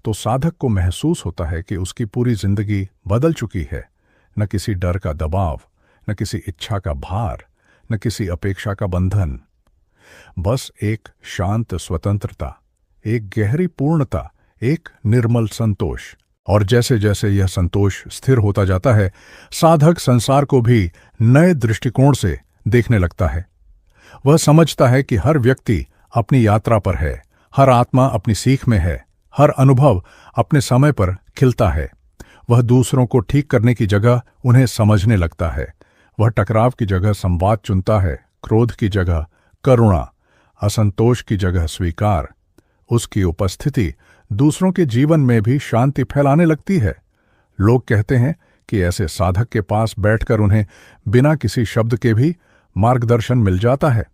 तो साधक को महसूस होता है कि उसकी पूरी जिंदगी बदल चुकी है। न किसी डर का दबाव, न किसी इच्छा का भार, न किसी अपेक्षा का बंधन, बस एक शांत स्वतंत्रता, एक गहरी पूर्णता, एक निर्मल संतोष। और जैसे जैसे यह संतोष स्थिर होता जाता है, साधक संसार को भी नए दृष्टिकोण से देखने लगता है। वह समझता है कि हर व्यक्ति अपनी यात्रा पर है, हर आत्मा अपनी सीख में है, हर अनुभव अपने समय पर खिलता है। वह दूसरों को ठीक करने की जगह उन्हें समझने लगता है। वह टकराव की जगह संवाद चुनता है, क्रोध की जगह करुणा, असंतोष की जगह स्वीकार। उसकी उपस्थिति दूसरों के जीवन में भी शांति फैलाने लगती है। लोग कहते हैं कि ऐसे साधक के पास बैठकर उन्हें बिना किसी शब्द के भी मार्गदर्शन मिल जाता है।